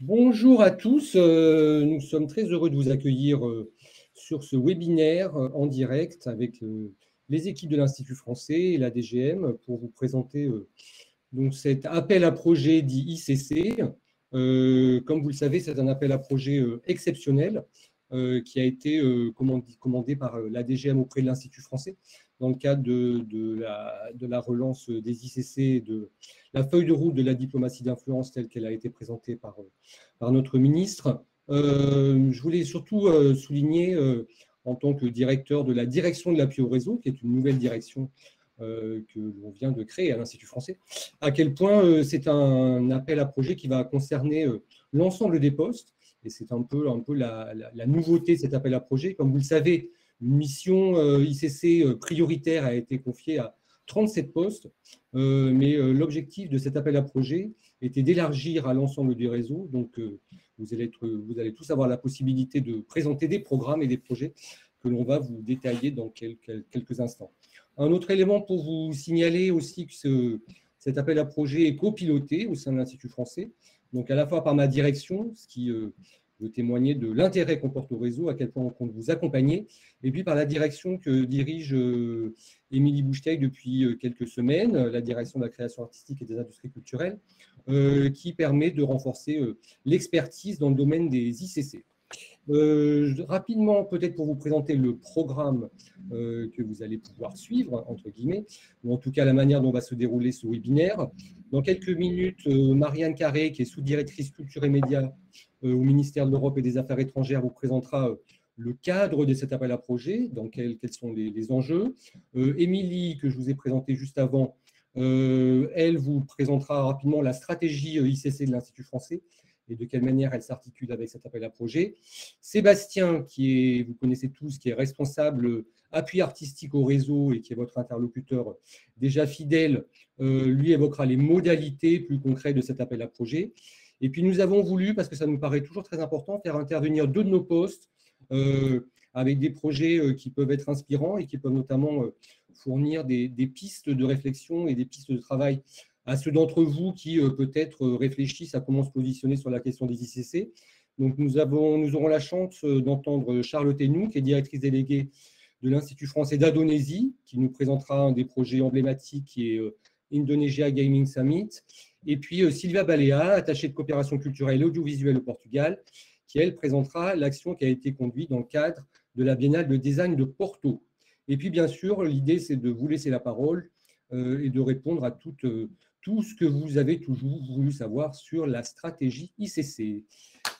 Bonjour à tous, nous sommes très heureux de vous accueillir sur ce webinaire en direct avec les équipes de l'Institut français et la DGM pour vous présenter donc cet appel à projet dit ICC. Comme vous le savez, c'est un appel à projet exceptionnel qui a été commandé par la DGM auprès de l'Institut français dans le cadre de la relance des ICC et de la feuille de route de la diplomatie d'influence telle qu'elle a été présentée par notre ministre. Je voulais surtout souligner, en tant que directeur de la direction de l'appui au réseau, qui est une nouvelle direction que l'on vient de créer à l'Institut français, à quel point c'est un appel à projet qui va concerner l'ensemble des postes. Et c'est un peu la nouveauté de cet appel à projet. Comme vous le savez, une mission ICC prioritaire a été confiée à 37 postes, mais l'objectif de cet appel à projet était d'élargir à l'ensemble du réseau. Donc, vous allez tous avoir la possibilité de présenter des programmes et des projets que l'on va vous détailler dans quelques instants. Un autre élément pour vous signaler aussi que cet appel à projet est copiloté au sein de l'Institut français, donc à la fois par ma direction, ce qui veut témoigner de l'intérêt qu'on porte au réseau, à quel point on compte vous accompagner, et puis par la direction que dirige Émilie Boucheteil depuis quelques semaines, la direction de la création artistique et des industries culturelles, qui permet de renforcer l'expertise dans le domaine des ICC. Rapidement, peut-être pour vous présenter le programme que vous allez pouvoir suivre, entre guillemets, ou en tout cas la manière dont va se dérouler ce webinaire. Dans quelques minutes, Marianne Carré, qui est sous-directrice culture et médias au ministère de l'Europe et des Affaires étrangères, vous présentera le cadre de cet appel à projet, dans quels sont les enjeux. Émilie, que je vous ai présentée juste avant, elle vous présentera rapidement la stratégie ICC de l'Institut français et de quelle manière elle s'articule avec cet appel à projet. Sébastien, vous connaissez tous, qui est responsable appui artistique au réseau et qui est votre interlocuteur déjà fidèle, lui évoquera les modalités plus concrètes de cet appel à projet. Et puis nous avons voulu, parce que ça nous paraît toujours très important, faire intervenir deux de nos postes avec des projets qui peuvent être inspirants et qui peuvent notamment fournir des pistes de réflexion et des pistes de travail à ceux d'entre vous qui peut-être réfléchissent à comment se positionner sur la question des ICC. Donc nous aurons la chance d'entendre Charlotte Henou, qui est directrice déléguée de l'Institut français d'Indonésie, qui nous présentera un des projets emblématiques qui est Indonesia Gaming Summit. Et puis Sylvia Balea, attachée de coopération culturelle et audiovisuelle au Portugal, qui, elle, présentera l'action qui a été conduite dans le cadre de la Biennale de design de Porto. Et puis, bien sûr, l'idée, c'est de vous laisser la parole et de répondre à tout ce que vous avez toujours voulu savoir sur la stratégie ICC.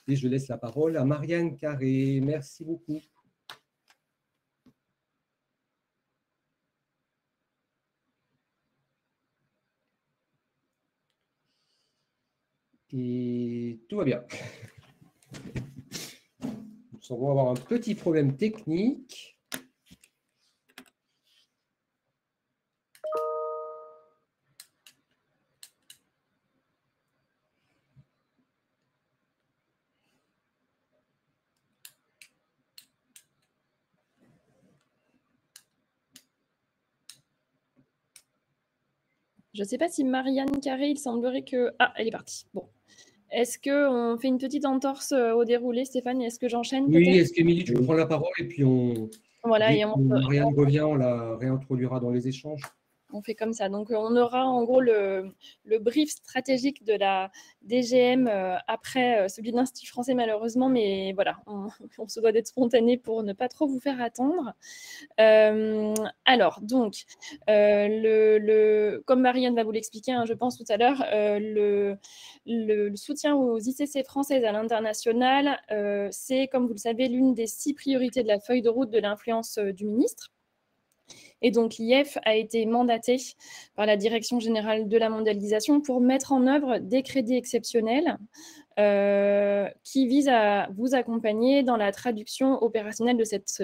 Et je laisse la parole à Marianne Carré. Merci beaucoup. Et tout va bien. Nous semblons avoir un petit problème technique. Je ne sais pas si Marianne Carré, il semblerait que… Ah, elle est partie. Bon. Est-ce qu'on fait une petite entorse au déroulé, Stéphane, et est-ce que j'enchaîne? Oui, est-ce qu'Émilie, tu peux prendre la parole et puis voilà, dès que Marianne revient, on la réintroduira dans les échanges. On fait comme ça. Donc, on aura en gros le brief stratégique de la DGM après celui de l'Institut français, malheureusement. Mais voilà, on se doit d'être spontané pour ne pas trop vous faire attendre. Alors, donc, comme Marianne va vous l'expliquer, hein, je pense tout à l'heure, le soutien aux ICC françaises à l'international, c'est, comme vous le savez, l'une des 6 priorités de la feuille de route de l'influence du ministre. Et donc, l'IF a été mandaté par la Direction générale de la mondialisation pour mettre en œuvre des crédits exceptionnels qui visent à vous accompagner dans la traduction opérationnelle de cette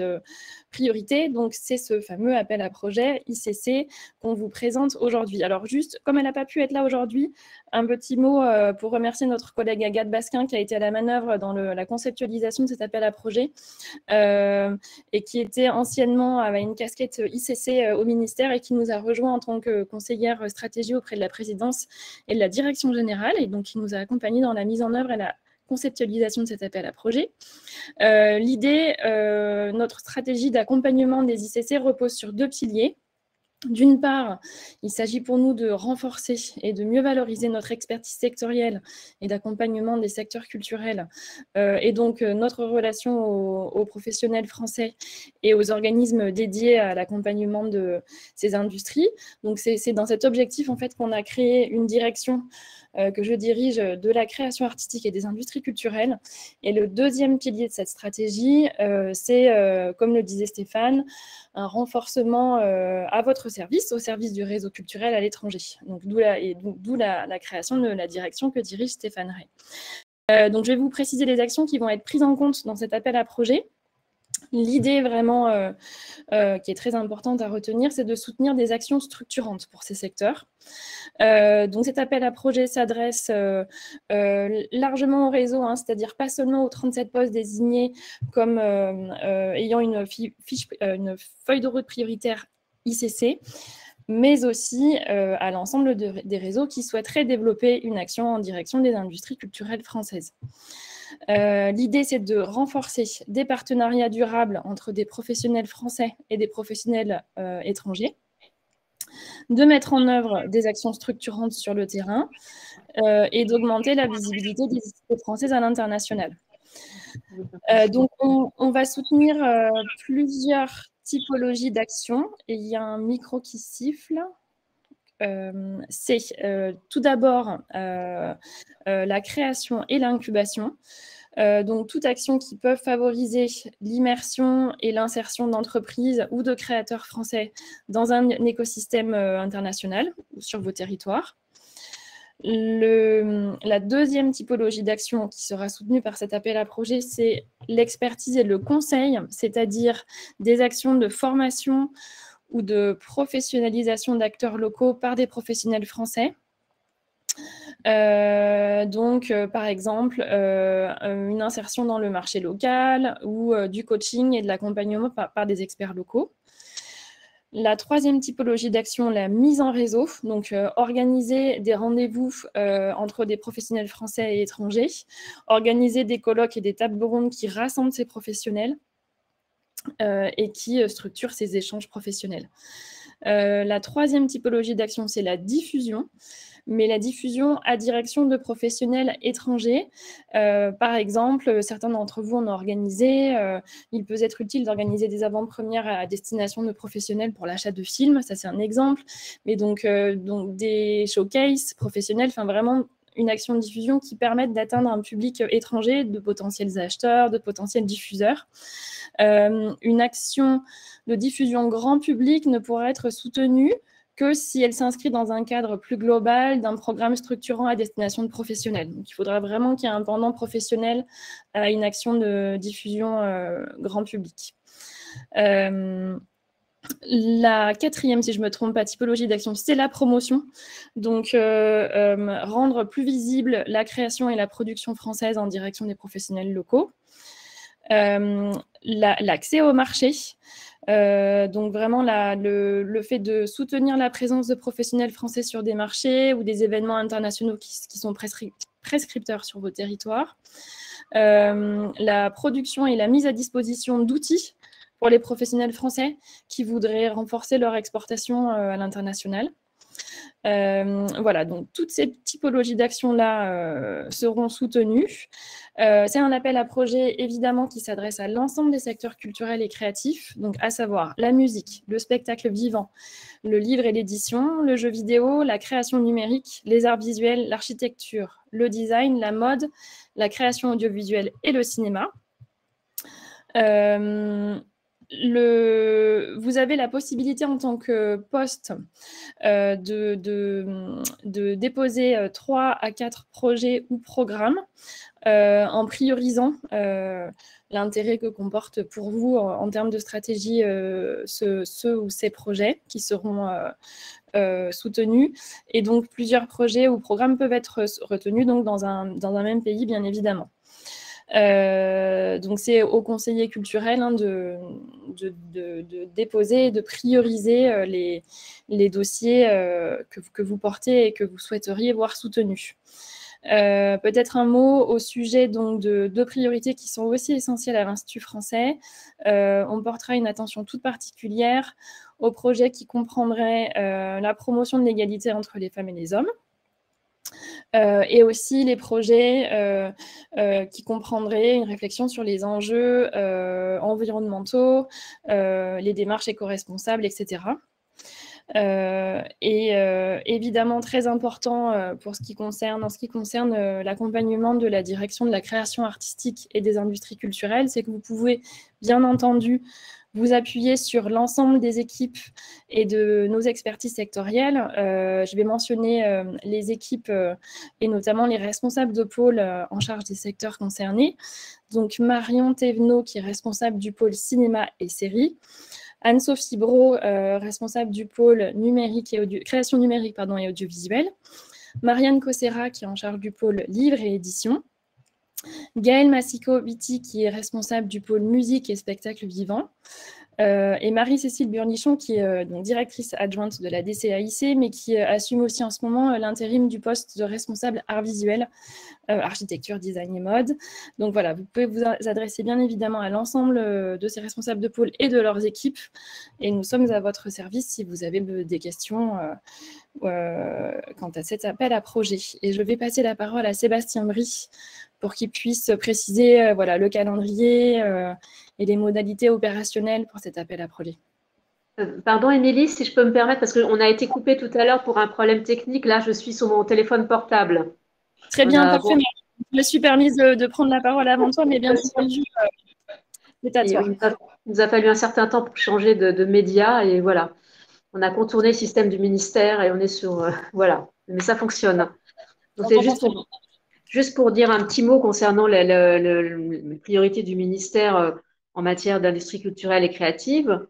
priorité. Donc, c'est ce fameux appel à projet ICC qu'on vous présente aujourd'hui. Alors, juste, comme elle n'a pas pu être là aujourd'hui, un petit mot pour remercier notre collègue Agathe Basquin qui a été à la manœuvre dans la conceptualisation de cet appel à projet et qui était anciennement, avait une casquette ICC au ministère et qui nous a rejoint en tant que conseillère stratégie auprès de la présidence et de la direction générale, et donc qui nous a accompagnés dans la mise en œuvre et la conceptualisation de cet appel à projet. L'idée, notre stratégie d'accompagnement des ICC repose sur 2 piliers. D'une part, il s'agit pour nous de renforcer et de mieux valoriser notre expertise sectorielle et d'accompagnement des secteurs culturels et donc notre relation aux professionnels français et aux organismes dédiés à l'accompagnement de ces industries. Donc c'est dans cet objectif en fait qu'on a créé une direction que je dirige de la création artistique et des industries culturelles. Et le deuxième pilier de cette stratégie, c'est, comme le disait Stéphane, un renforcement à votre service, au service du réseau culturel à l'étranger. Donc, d'où la création de la direction que dirige Stéphane Ray. Donc, je vais vous préciser les actions qui vont être prises en compte dans cet appel à projet. L'idée vraiment qui est très importante à retenir, c'est de soutenir des actions structurantes pour ces secteurs. Donc cet appel à projet s'adresse largement au réseau, hein, c'est-à-dire pas seulement aux 37 postes désignés comme ayant une feuille de route prioritaire ICC, mais aussi à l'ensemble des réseaux qui souhaiteraient développer une action en direction des industries culturelles françaises. L'idée, c'est de renforcer des partenariats durables entre des professionnels français et des professionnels étrangers, de mettre en œuvre des actions structurantes sur le terrain et d'augmenter la visibilité des ICC françaises à l'international. Donc, on va soutenir plusieurs typologies d'actions. Et il y a un micro qui siffle. C'est tout d'abord la création et l'incubation. Donc, toute action qui peut favoriser l'immersion et l'insertion d'entreprises ou de créateurs français dans un écosystème international ou sur vos territoires. La deuxième typologie d'action qui sera soutenue par cet appel à projet, c'est l'expertise et le conseil, c'est-à-dire des actions de formation ou de professionnalisation d'acteurs locaux par des professionnels français. Par exemple, une insertion dans le marché local ou du coaching et de l'accompagnement par des experts locaux. La troisième typologie d'action, la mise en réseau, donc organiser des rendez-vous entre des professionnels français et étrangers, organiser des colloques et des tables rondes qui rassemblent ces professionnels et qui structurent ces échanges professionnels. La troisième typologie d'action, c'est la diffusion, mais la diffusion à direction de professionnels étrangers. Par exemple, certains d'entre vous en ont organisé. Il peut être utile d'organiser des avant-premières à destination de professionnels pour l'achat de films, ça c'est un exemple. Mais donc des showcases professionnels, enfin vraiment une action de diffusion qui permette d'atteindre un public étranger, de potentiels acheteurs, de potentiels diffuseurs. Une action de diffusion grand public ne pourra être soutenue que si elle s'inscrit dans un cadre plus global d'un programme structurant à destination de professionnels. Donc, il faudra vraiment qu'il y ait un pendant professionnel à une action de diffusion grand public. La quatrième, si je ne me trompe pas, typologie d'action, c'est la promotion. Donc, rendre plus visible la création et la production française en direction des professionnels locaux. L'accès au marché. Donc vraiment le fait de soutenir la présence de professionnels français sur des marchés ou des événements internationaux qui sont prescripteurs sur vos territoires. La production et la mise à disposition d'outils pour les professionnels français qui voudraient renforcer leur exportation à l'international. Voilà, donc toutes ces typologies d'actions-là seront soutenues. C'est un appel à projet, évidemment, qui s'adresse à l'ensemble des secteurs culturels et créatifs, donc à savoir la musique, le spectacle vivant, le livre et l'édition, le jeu vidéo, la création numérique, les arts visuels, l'architecture, le design, la mode, la création audiovisuelle et le cinéma. Vous avez la possibilité en tant que poste de déposer 3 à 4 projets ou programmes en priorisant l'intérêt que comporte pour vous en termes de stratégie ceux ou ces projets qui seront soutenus. Et donc, plusieurs projets ou programmes peuvent être retenus donc, dans un même pays, bien évidemment. Donc c'est aux conseillers culturels de déposer et de prioriser les dossiers que vous portez et que vous souhaiteriez voir soutenus. Peut-être un mot au sujet donc, de deux priorités qui sont aussi essentielles à l'Institut français. On portera une attention toute particulière aux projets qui comprendraient la promotion de l'égalité entre les femmes et les hommes. Et aussi les projets qui comprendraient une réflexion sur les enjeux environnementaux, les démarches éco-responsables, etc. Évidemment très important en ce qui concerne l'accompagnement de la direction de la création artistique et des industries culturelles, c'est que vous pouvez bien entendu vous appuyer sur l'ensemble des équipes et de nos expertises sectorielles. Je vais mentionner les équipes et notamment les responsables de pôle en charge des secteurs concernés. Donc Marion Thévenot qui est responsable du pôle cinéma et séries, Anne-Sophie Brault, responsable du pôle numérique et création numérique et audiovisuelle, Marianne Cossera qui est en charge du pôle livre et édition, Gaëlle Massico-Biti qui est responsable du pôle musique et spectacle vivant, et Marie-Cécile Burnichon qui est donc directrice adjointe de la DCAIC, mais qui assume aussi en ce moment l'intérim du poste de responsable art visuel, architecture, design et mode. Donc voilà, vous pouvez vous adresser bien évidemment à l'ensemble de ces responsables de pôle et de leurs équipes, et nous sommes à votre service si vous avez des questions quant à cet appel à projet. Et je vais passer la parole à Sébastien Brie pour qu'il puisse préciser voilà, le calendrier et les modalités opérationnelles pour cet appel à projet. Pardon, Émilie, si je peux me permettre, parce qu'on a été coupé tout à l'heure pour un problème technique. Là, je suis sur mon téléphone portable. Très bien, parfait. Je me suis permise de prendre la parole avant toi, mais bien entendu, c'est à toi. Il nous a fallu un certain temps pour changer de média et voilà. On a contourné le système du ministère et on est sur… voilà, mais ça fonctionne. Donc, c'est juste pour dire un petit mot concernant les priorités du ministère en matière d'industrie culturelle et créative.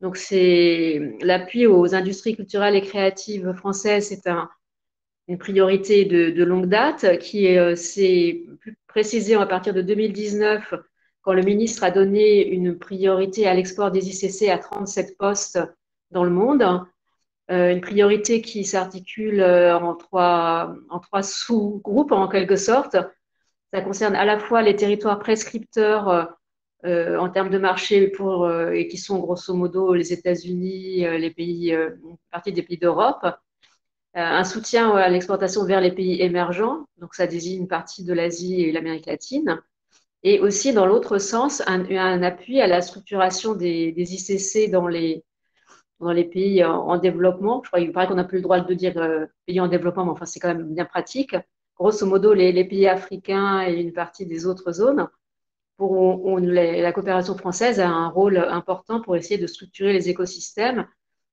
Donc, c'est l'appui aux industries culturelles et créatives françaises, c'est une priorité de longue date qui s'est précisée à partir de 2019 quand le ministre a donné une priorité à l'export des ICC à 37 postes dans le monde. Une priorité qui s'articule en trois sous-groupes en quelque sorte. Ça concerne à la fois les territoires prescripteurs en termes de marché et qui sont grosso modo les États-Unis, les pays, une partie des pays d'Europe. Un soutien à l'exportation vers les pays émergents, donc ça désigne une partie de l'Asie et l'Amérique latine. Et aussi, dans l'autre sens, un appui à la structuration des ICC dans les pays en développement. Je crois qu'il paraît qu'on n'a plus le droit de dire pays en développement, mais enfin, c'est quand même bien pratique. Grosso modo, les pays africains et une partie des autres zones, la coopération française a un rôle important pour essayer de structurer les écosystèmes,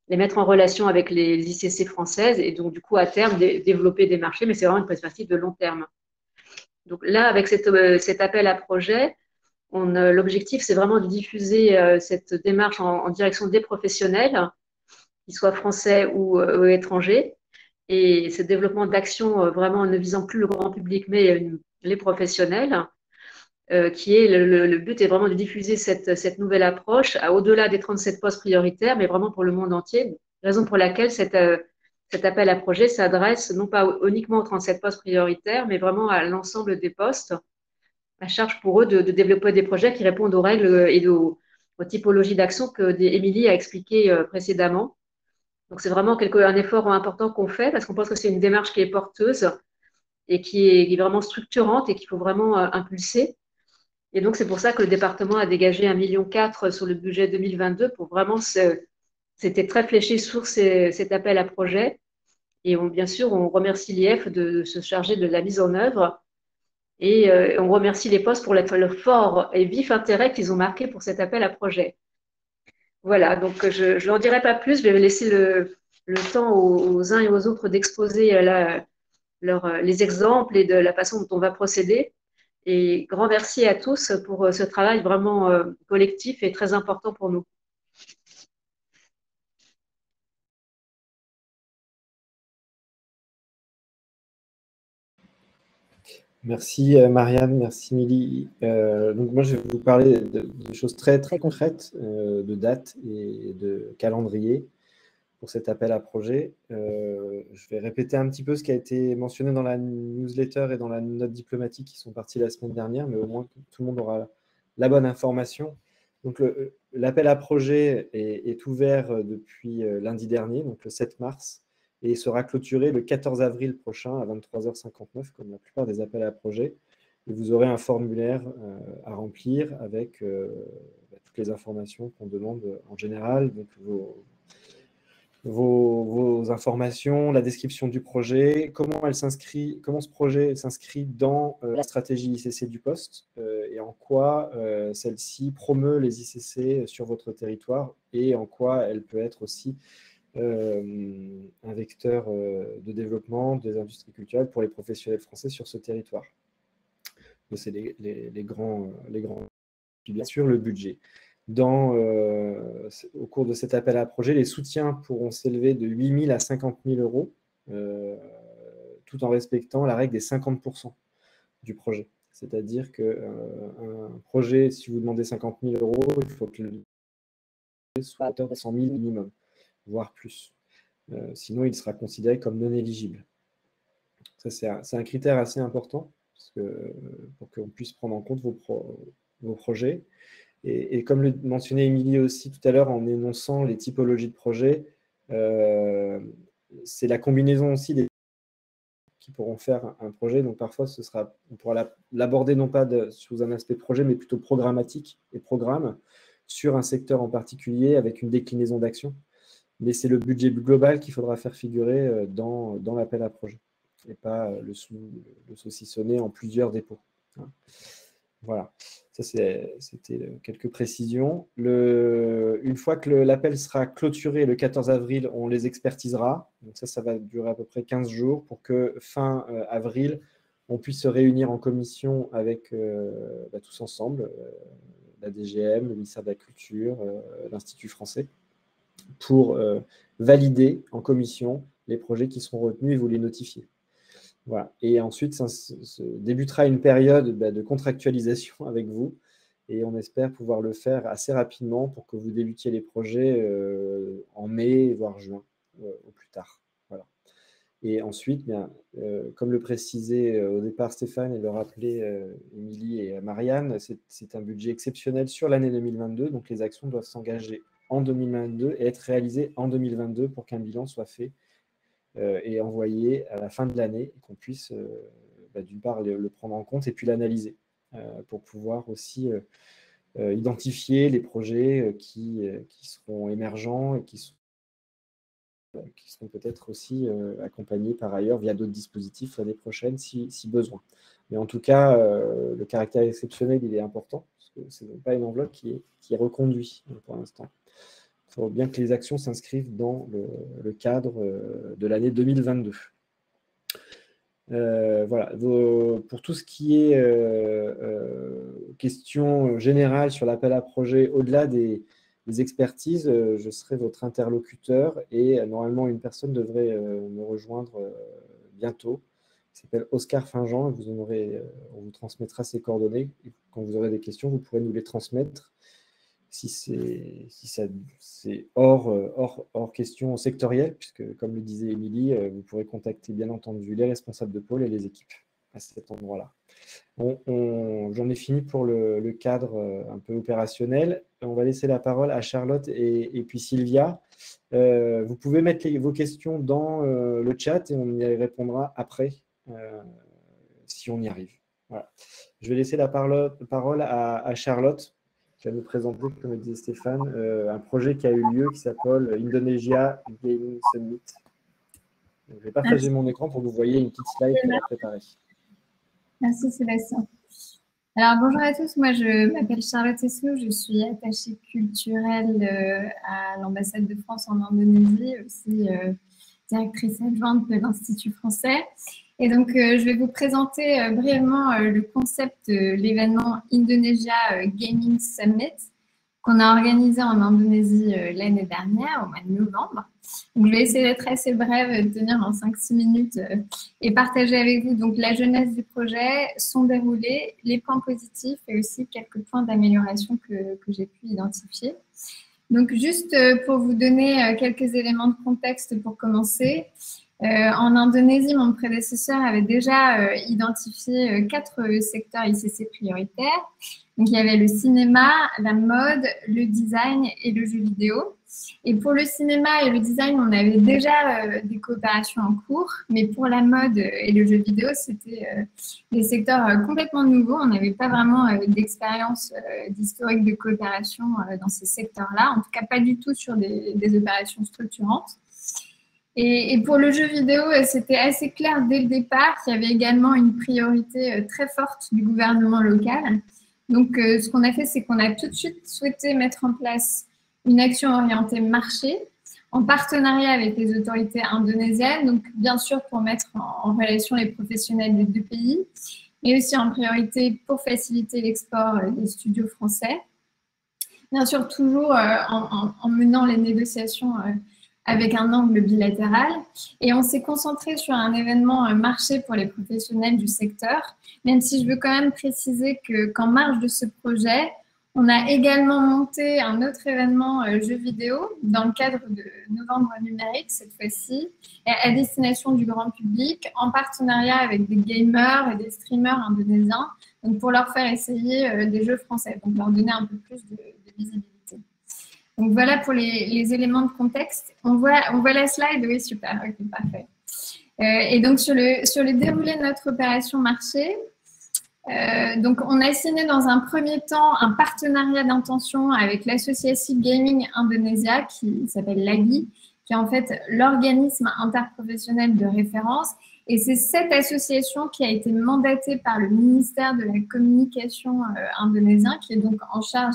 les mettre en relation avec les ICC françaises et donc, du coup, à terme, développer des marchés, mais c'est vraiment une perspective de long terme. Donc là, avec cet appel à projet, l'objectif, c'est vraiment de diffuser cette démarche en direction des professionnels, qu'ils soient français ou étrangers, et ce développement d'action vraiment ne visant plus le grand public, mais les professionnels, qui est le but est vraiment de diffuser cette nouvelle approche au-delà des 37 postes prioritaires, mais vraiment pour le monde entier. Raison pour laquelle cet appel à projet s'adresse non pas uniquement aux 37 postes prioritaires, mais vraiment à l'ensemble des postes, à charge pour eux de développer des projets qui répondent aux règles et aux typologies d'action que Émilie a expliquées précédemment. Donc, c'est vraiment un effort important qu'on fait parce qu'on pense que c'est une démarche qui est porteuse et qui est vraiment structurante et qu'il faut vraiment impulser. Et donc, c'est pour ça que le département a dégagé 1,4 million sur le budget 2022 pour vraiment, c'était très fléché sur cet appel à projet. Et bien sûr, on remercie l'IF de se charger de la mise en œuvre. Et on remercie les postes pour le fort et vif intérêt qu'ils ont marqué pour cet appel à projet. Voilà, donc je n'en dirai pas plus. Je vais laisser le temps aux uns et aux autres d'exposer les exemples et de la façon dont on va procéder. Et grand merci à tous pour ce travail vraiment collectif et très important pour nous. Merci Marianne, merci Émilie. Donc moi je vais vous parler de choses très, très concrètes, de dates et de calendrier. pour cet appel à projet. Je vais répéter un petit peu ce qui a été mentionné dans la newsletter et dans la note diplomatique qui sont partis la semaine dernière, mais au moins tout le monde aura la bonne information. Donc, l'appel à projet est ouvert depuis lundi dernier, donc le 7 mars, et sera clôturé le 14 avril prochain à 23h59, comme la plupart des appels à projet. Et vous aurez un formulaire à remplir avec toutes les informations qu'on demande en général, donc vos informations, la description du projet, comment ce projet s'inscrit dans la stratégie ICC du poste et en quoi celle-ci promeut les ICC sur votre territoire et en quoi elle peut être aussi un vecteur de développement des industries culturelles pour les professionnels français sur ce territoire. C'est les grands. Bien sûr, le budget. Au cours de cet appel à projet, les soutiens pourront s'élever de 8 000 à 50 000 euros, tout en respectant la règle des 50% du projet. C'est-à-dire qu'un projet, si vous demandez 50 000 euros, il faut que le soit à hauteur de 100 000 minimum, voire plus. Sinon, il sera considéré comme non éligible. Ça, c'est un critère assez important pour qu'on puisse prendre en compte vos projets. Et comme le mentionnait Émilie aussi tout à l'heure en énonçant les typologies de projets, c'est la combinaison aussi des qui pourront faire un projet. Donc parfois, on pourra l'aborder non pas sous un aspect projet, mais plutôt programmatique et programme sur un secteur en particulier avec une déclinaison d'action. Mais c'est le budget global qu'il faudra faire figurer dans l'appel à projet et pas le saucissonner en plusieurs dépôts. Voilà, ça c'était quelques précisions. Une fois que l'appel sera clôturé le 14 avril, on les expertisera. Donc ça va durer à peu près 15 jours pour que fin avril, on puisse se réunir en commission avec tous ensemble, la DGM, le ministère de la Culture, l'Institut français, pour valider en commission les projets qui seront retenus et vous les notifier. Voilà. Et ensuite, débutera une période de contractualisation avec vous et on espère pouvoir le faire assez rapidement pour que vous débutiez les projets en mai, voire juin, au plus tard. Voilà. Et ensuite, comme le précisait au départ Stéphane et le rappelait Émilie et Marianne, c'est un budget exceptionnel sur l'année 2022, donc les actions doivent s'engager en 2022 et être réalisées en 2022 pour qu'un bilan soit fait et envoyé à la fin de l'année et qu'on puisse d'une part le prendre en compte et puis l'analyser pour pouvoir aussi identifier les projets qui seront émergents et qui seront peut-être aussi accompagnés par ailleurs via d'autres dispositifs l'année prochaine si besoin. Mais en tout cas, le caractère exceptionnel, il est important parce que ce n'est pas une enveloppe qui est reconduite pour l'instant. Il faut bien que les actions s'inscrivent dans le cadre de l'année 2022. Voilà. Pour tout ce qui est question générale sur l'appel à projet, au-delà des expertises, je serai votre interlocuteur et normalement une personne devrait me rejoindre bientôt. Il s'appelle Oscar Finjean. On vous transmettra ses coordonnées. Et quand vous aurez des questions, vous pourrez nous les transmettre. Si c'est hors question sectorielle, puisque comme le disait Émilie, vous pourrez contacter bien entendu les responsables de pôle et les équipes à cet endroit-là. J'en ai fini pour le cadre un peu opérationnel. On va laisser la parole à Charlotte et puis Sylvia. Vous pouvez mettre vos questions dans le chat et on y répondra après si on y arrive. Voilà. Je vais laisser la parole à Charlotte, qui va nous présenter, comme le disait Stéphane, un projet qui a eu lieu qui s'appelle Indonesia Gaming Summit. Donc, je vais partager mon écran pour que vous voyez une petite slide qu'on a préparée. Merci Sébastien. Alors bonjour à tous, moi je m'appelle Charlotte Esnou, je suis attachée culturelle à l'ambassade de France en Indonésie, aussi directrice adjointe de l'Institut français. Et donc, je vais vous présenter brièvement le concept de l'événement Indonesia Gaming Summit qu'on a organisé en Indonésie l'année dernière, au mois de novembre. Donc, je vais essayer d'être assez brève, de tenir en 5-6 minutes et partager avec vous donc, la genèse du projet, son déroulé, les points positifs et aussi quelques points d'amélioration que j'ai pu identifier. Donc, juste pour vous donner quelques éléments de contexte pour commencer, en Indonésie, mon prédécesseur avait déjà identifié 4 secteurs ICC prioritaires. Donc, il y avait le cinéma, la mode, le design et le jeu vidéo. Et pour le cinéma et le design, on avait déjà des coopérations en cours, mais pour la mode et le jeu vidéo, c'était des secteurs complètement nouveaux. On n'avait pas vraiment d'expérience d'historique de coopération dans ces secteurs-là, en tout cas pas du tout sur des opérations structurantes. Et pour le jeu vidéo, c'était assez clair dès le départ qu'il y avait également une priorité très forte du gouvernement local. Donc, ce qu'on a fait, c'est qu'on a tout de suite souhaité mettre en place une action orientée marché en partenariat avec les autorités indonésiennes, donc bien sûr pour mettre en relation les professionnels des 2 pays, mais aussi en priorité pour faciliter l'export des studios français. Bien sûr, toujours en menant les négociations avec un angle bilatéral. Et on s'est concentré sur un événement marché pour les professionnels du secteur, même si je veux quand même préciser qu'en marge de ce projet, on a également monté un autre événement jeux vidéo dans le cadre de Novembre numérique, cette fois-ci, à destination du grand public, en partenariat avec des gamers et des streamers indonésiens, donc pour leur faire essayer des jeux français, donc leur donner un peu plus de visibilité. Donc voilà pour les éléments de contexte. On voit la slide, oui, super, ok, parfait. Et donc sur le déroulé de notre opération marché, donc on a signé dans un premier temps un partenariat d'intention avec l'Association Gaming Indonesia qui s'appelle l'AGI, qui est en fait l'organisme interprofessionnel de référence. Et c'est cette association qui a été mandatée par le ministère de la Communication indonésien, qui est donc en charge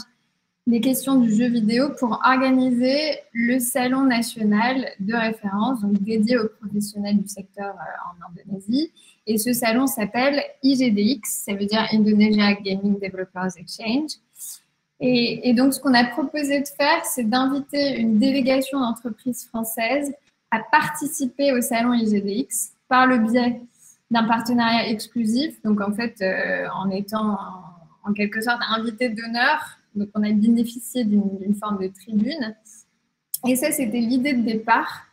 des questions du jeu vidéo pour organiser le salon national de référence, donc dédié aux professionnels du secteur en Indonésie. Et ce salon s'appelle IGDX, ça veut dire Indonesia Gaming Developers Exchange. Et donc, ce qu'on a proposé de faire, c'est d'inviter une délégation d'entreprises françaises à participer au salon IGDX par le biais d'un partenariat exclusif, donc en fait, en étant en quelque sorte invité d'honneur. Donc, on a bénéficié d'une forme de tribune. Et ça, c'était l'idée de départ,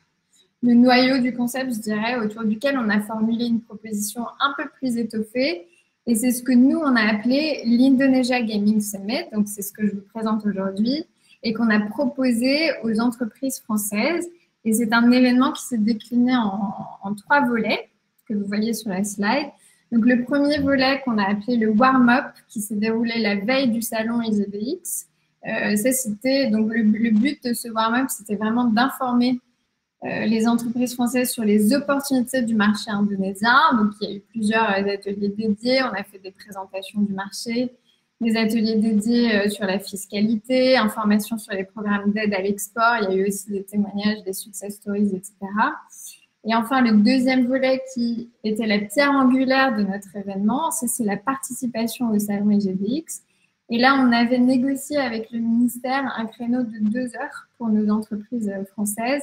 le noyau du concept, je dirais, autour duquel on a formulé une proposition un peu plus étoffée. Et c'est ce que nous, on a appelé l'Indonesia Gaming Summit. Donc, c'est ce que je vous présente aujourd'hui et qu'on a proposé aux entreprises françaises. Et c'est un événement qui s'est décliné en 3 volets que vous voyez sur la slide. Donc, le premier volet qu'on a appelé le warm-up, qui s'est déroulé la veille du salon IGDX. Ça, c'était donc le but de ce warm-up, c'était vraiment d'informer les entreprises françaises sur les opportunités du marché indonésien. Donc, il y a eu plusieurs ateliers dédiés. On a fait des présentations du marché, des ateliers dédiés sur la fiscalité, information sur les programmes d'aide à l'export. Il y a eu aussi des témoignages, des success stories, etc. Et enfin, le deuxième volet qui était la pierre angulaire de notre événement, c'est la participation au salon IGDX. Et là, on avait négocié avec le ministère un créneau de 2 heures pour nos entreprises françaises.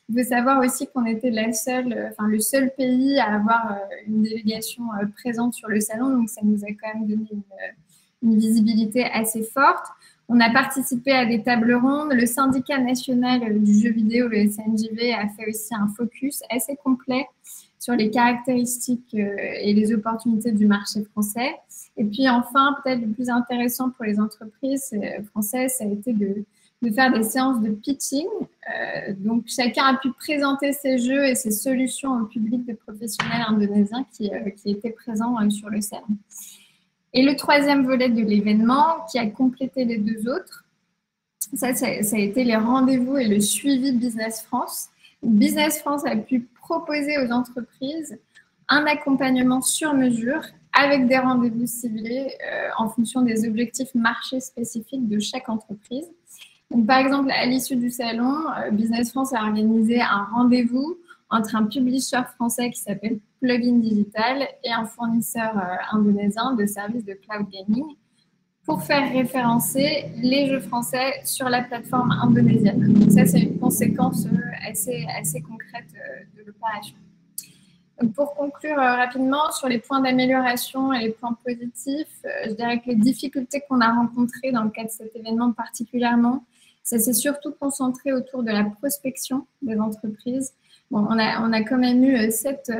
Il faut savoir aussi qu'on était le seul pays à avoir une délégation présente sur le salon, donc ça nous a quand même donné une visibilité assez forte. On a participé à des tables rondes. Le syndicat national du jeu vidéo, le SNJV, a fait aussi un focus assez complet sur les caractéristiques et les opportunités du marché français. Et puis enfin, peut-être le plus intéressant pour les entreprises françaises, ça a été de faire des séances de pitching. Donc, chacun a pu présenter ses jeux et ses solutions au public de professionnels indonésiens qui étaient présents sur le salon. Et le troisième volet de l'événement, qui a complété les 2 autres, ça a été les rendez-vous et le suivi Business France. Business France a pu proposer aux entreprises un accompagnement sur mesure avec des rendez-vous ciblés en fonction des objectifs marché spécifiques de chaque entreprise. Donc, par exemple, à l'issue du salon, Business France a organisé un rendez-vous entre un publisher français qui s'appelle Plugin Digital et un fournisseur indonésien de services de cloud gaming pour faire référencer les jeux français sur la plateforme indonésienne. Donc ça, c'est une conséquence assez concrète de l'opération. Pour conclure rapidement sur les points d'amélioration et les points positifs, je dirais que les difficultés qu'on a rencontrées dans le cadre de cet événement particulièrement, Ça s'est surtout concentré autour de la prospection des entreprises. Bon, on a quand même eu 7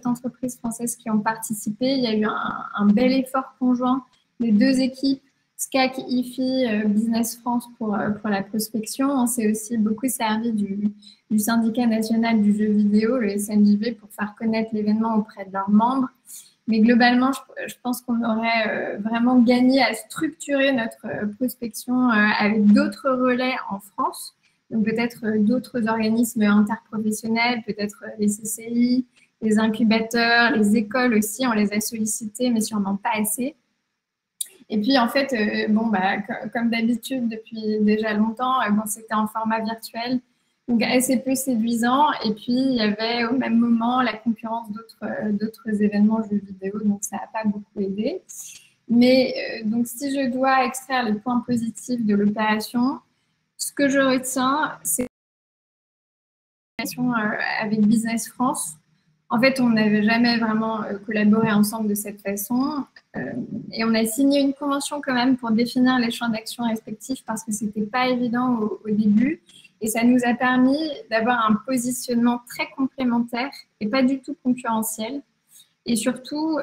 entreprises françaises qui ont participé. Il y a eu un bel effort conjoint des 2 équipes, SCAC, IFI, Business France pour la prospection. On s'est aussi beaucoup servi du syndicat national du jeu vidéo, le SNJV, pour faire connaître l'événement auprès de leurs membres. Mais globalement, je pense qu'on aurait vraiment gagné à structurer notre prospection avec d'autres relais en France. Donc peut-être d'autres organismes interprofessionnels, peut-être les CCI, les incubateurs, les écoles aussi, on les a sollicités, mais sûrement pas assez. Et puis en fait, comme d'habitude depuis déjà longtemps, c'était en format virtuel, donc assez peu séduisant. Et puis il y avait au même moment la concurrence d'autres événements jeux vidéo, donc ça n'a pas beaucoup aidé. Mais donc si je dois extraire les points positifs de l'opération, ce que je retiens, c'est avec Business France. En fait, on n'avait jamais vraiment collaboré ensemble de cette façon. Et on a signé une convention quand même pour définir les champs d'action respectifs parce que ce n'était pas évident au début. Et ça nous a permis d'avoir un positionnement très complémentaire et pas du tout concurrentiel. Et surtout,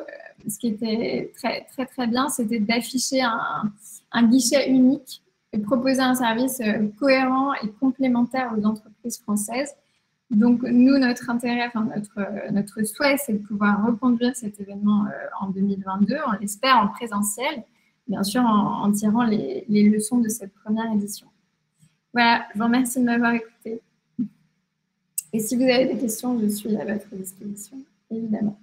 ce qui était très, très, très bien, c'était d'afficher un guichet unique et proposer un service cohérent et complémentaire aux entreprises françaises. Donc, nous, notre intérêt, notre souhait, c'est de pouvoir reconduire cet événement en 2022, on l'espère en présentiel, bien sûr en tirant les leçons de cette première édition. Voilà, je vous remercie de m'avoir écouté. Et si vous avez des questions, je suis à votre disposition, évidemment.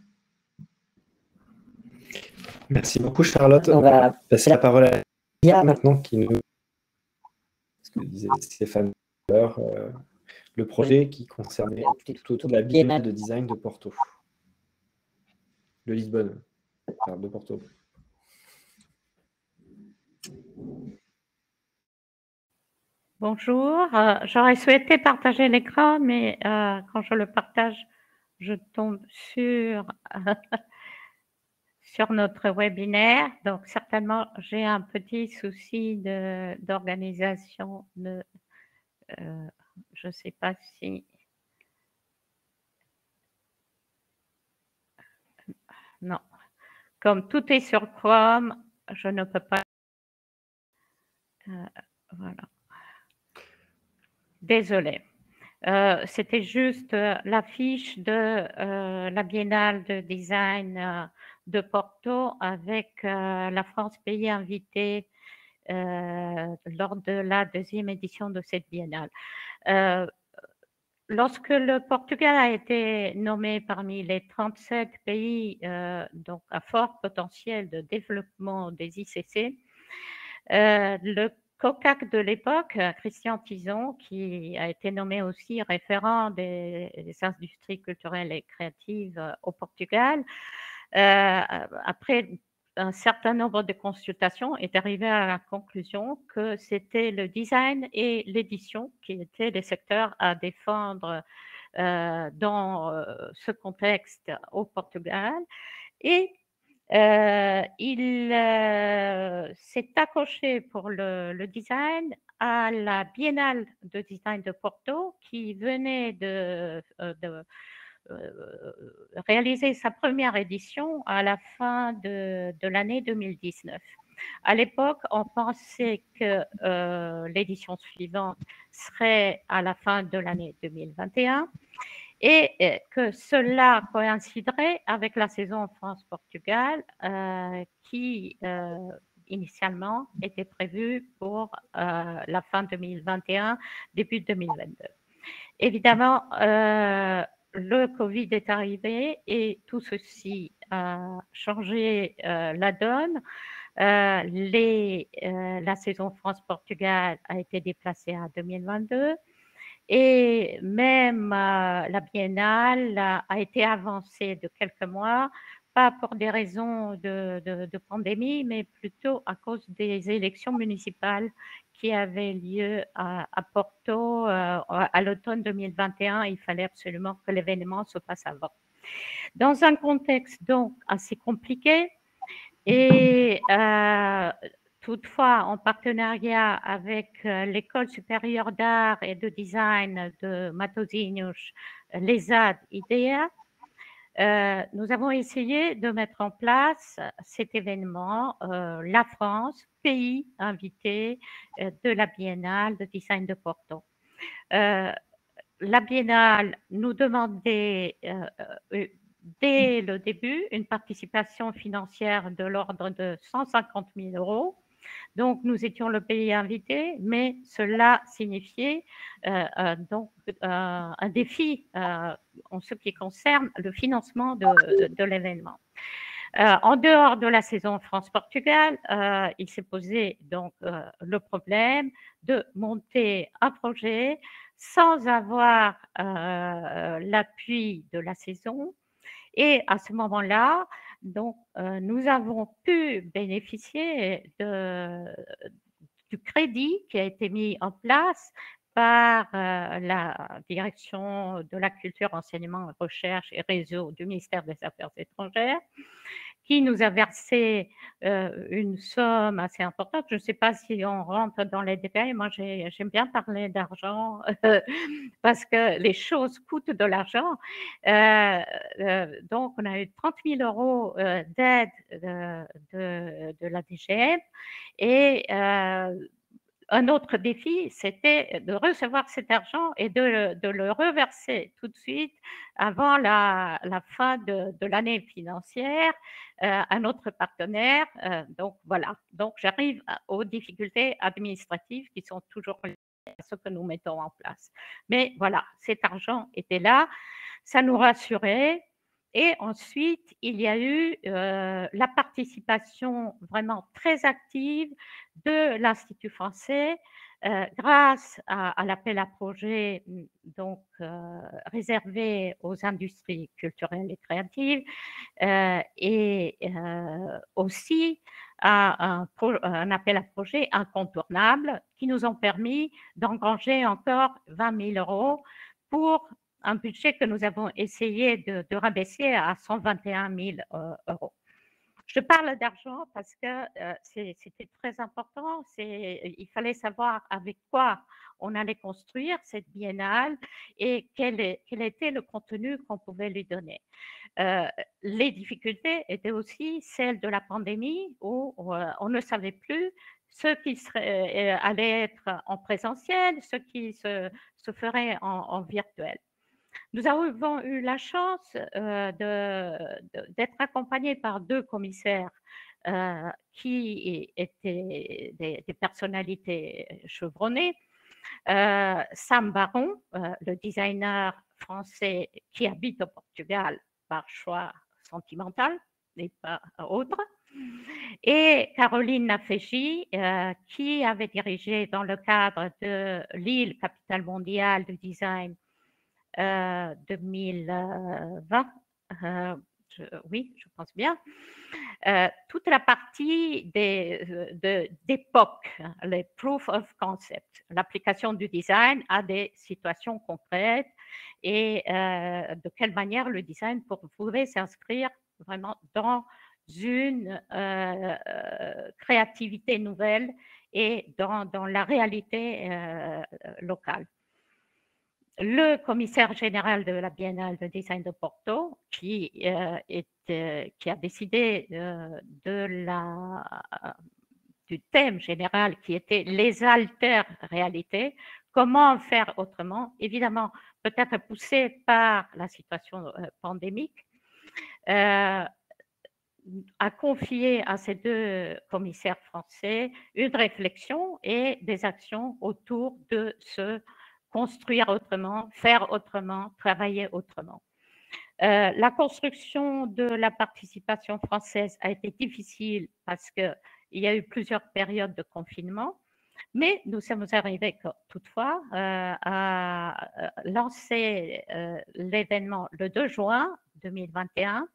Merci beaucoup, Charlotte. On va passer la parole à Lia maintenant, qui nous ce que disait Stéphane tout à l'heure, le projet qui concernait tout autour de la Biennale de design de Porto. De Lisbonne, de Porto. Bonjour, j'aurais souhaité partager l'écran, mais quand je le partage, je tombe sur notre webinaire. Donc, certainement, j'ai un petit souci d'organisation. Je ne sais pas si... Non. Comme tout est sur Chrome, je ne peux pas... voilà. Désolée. C'était juste l'affiche de la Biennale de design de Porto avec la France pays invité lors de la 2e édition de cette Biennale. Lorsque le Portugal a été nommé parmi les 37 pays donc à fort potentiel de développement des ICC, le COCAC de l'époque, Christian Tison, qui a été nommé aussi référent des industries culturelles et créatives au Portugal, après un certain nombre de consultations, est arrivé à la conclusion que c'était le design et l'édition qui étaient les secteurs à défendre dans ce contexte au Portugal. Et il s'est accroché pour le design à la Biennale de design de Porto qui venait de réaliser sa première édition à la fin de l'année 2019. À l'époque, on pensait que l'édition suivante serait à la fin de l'année 2021 et que cela coïnciderait avec la saison France-Portugal qui initialement était prévue pour la fin 2021, début 2022. Évidemment, le Covid est arrivé et tout ceci a changé la donne. La saison France-Portugal a été déplacée à 2022. Et même la biennale a été avancée de quelques mois, pas pour des raisons de pandémie, mais plutôt à cause des élections municipales qui avaient lieu à Porto à l'automne 2021. Il fallait absolument que l'événement se passe avant. Dans un contexte donc assez compliqué et toutefois en partenariat avec l'École supérieure d'art et de design de Matosinhos, l'ESAD-IDEA, nous avons essayé de mettre en place cet événement, la France, pays invité de la Biennale de design de Porto. La Biennale nous demandait dès le début une participation financière de l'ordre de 150 000 €. Donc, nous étions le pays invité, mais cela signifiait donc un défi en ce qui concerne le financement de l'événement. En dehors de la saison France-Portugal, il s'est posé donc le problème de monter un projet sans avoir l'appui de la saison. Et à ce moment-là, donc, nous avons pu bénéficier du crédit qui a été mis en place par la Direction de la culture, enseignement, recherche et réseau du ministère des Affaires étrangères, qui nous a versé une somme assez importante. Je ne sais pas si on rentre dans les détails. Moi, j'aime bien parler d'argent parce que les choses coûtent de l'argent. Donc, on a eu 30 000 € d'aide de la DGM et un autre défi, c'était de recevoir cet argent et de le reverser tout de suite avant la fin de l'année financière à notre partenaire. Donc voilà, donc j'arrive aux difficultés administratives qui sont toujours liées à ce que nous mettons en place. Mais voilà, cet argent était là, ça nous rassurait. Et ensuite, il y a eu la participation vraiment très active de l'Institut français grâce à l'appel à projet donc, réservé aux industries culturelles et créatives et aussi à un appel à projet incontournable qui nous ont permis d'engranger encore 20 000 € pour un budget que nous avons essayé de rabaisser à 121 000 €. Je parle d'argent parce que c'était très important. Il fallait savoir avec quoi on allait construire cette biennale et quel était le contenu qu'on pouvait lui donner. Les difficultés étaient aussi celles de la pandémie où on ne savait plus ce qui allait être en présentiel, ce qui se ferait en virtuel. Nous avons eu la chance d'être accompagnés par 2 commissaires qui étaient des personnalités chevronnées. Sam Baron, le designer français qui habite au Portugal par choix sentimental et pas autre, et Caroline Nafeji, qui avait dirigé dans le cadre de Lille, capitale mondiale du design 2020, oui, je pense bien, toute la partie d'époque, les proof of concept, l'application du design à des situations concrètes et de quelle manière le design pouvait s'inscrire vraiment dans une créativité nouvelle et dans la réalité locale. Le commissaire général de la Biennale de design de Porto, qui a décidé du thème général qui était les alter-réalités, comment faire autrement, évidemment peut-être poussé par la situation pandémique, a confié à ces 2 commissaires français une réflexion et des actions autour de ce construire autrement, faire autrement, travailler autrement. La construction de la participation française a été difficile parce qu'il y a eu plusieurs périodes de confinement, mais nous sommes arrivés toutefois à lancer l'événement le 2 juin 2021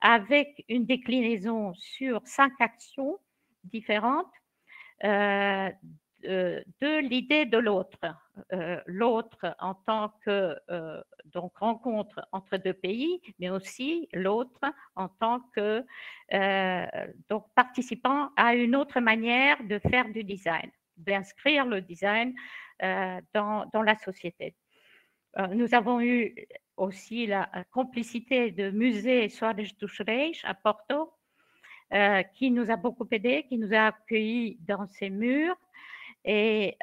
avec une déclinaison sur 5 actions différentes de l'idée de l'autre. L'autre en tant que donc rencontre entre deux pays, mais aussi l'autre en tant que donc participant à une autre manière de faire du design, d'inscrire le design dans la société. Nous avons eu aussi la complicité de musée Soares dos Reis à Porto, qui nous a beaucoup aidé, qui nous a accueillis dans ses murs. Et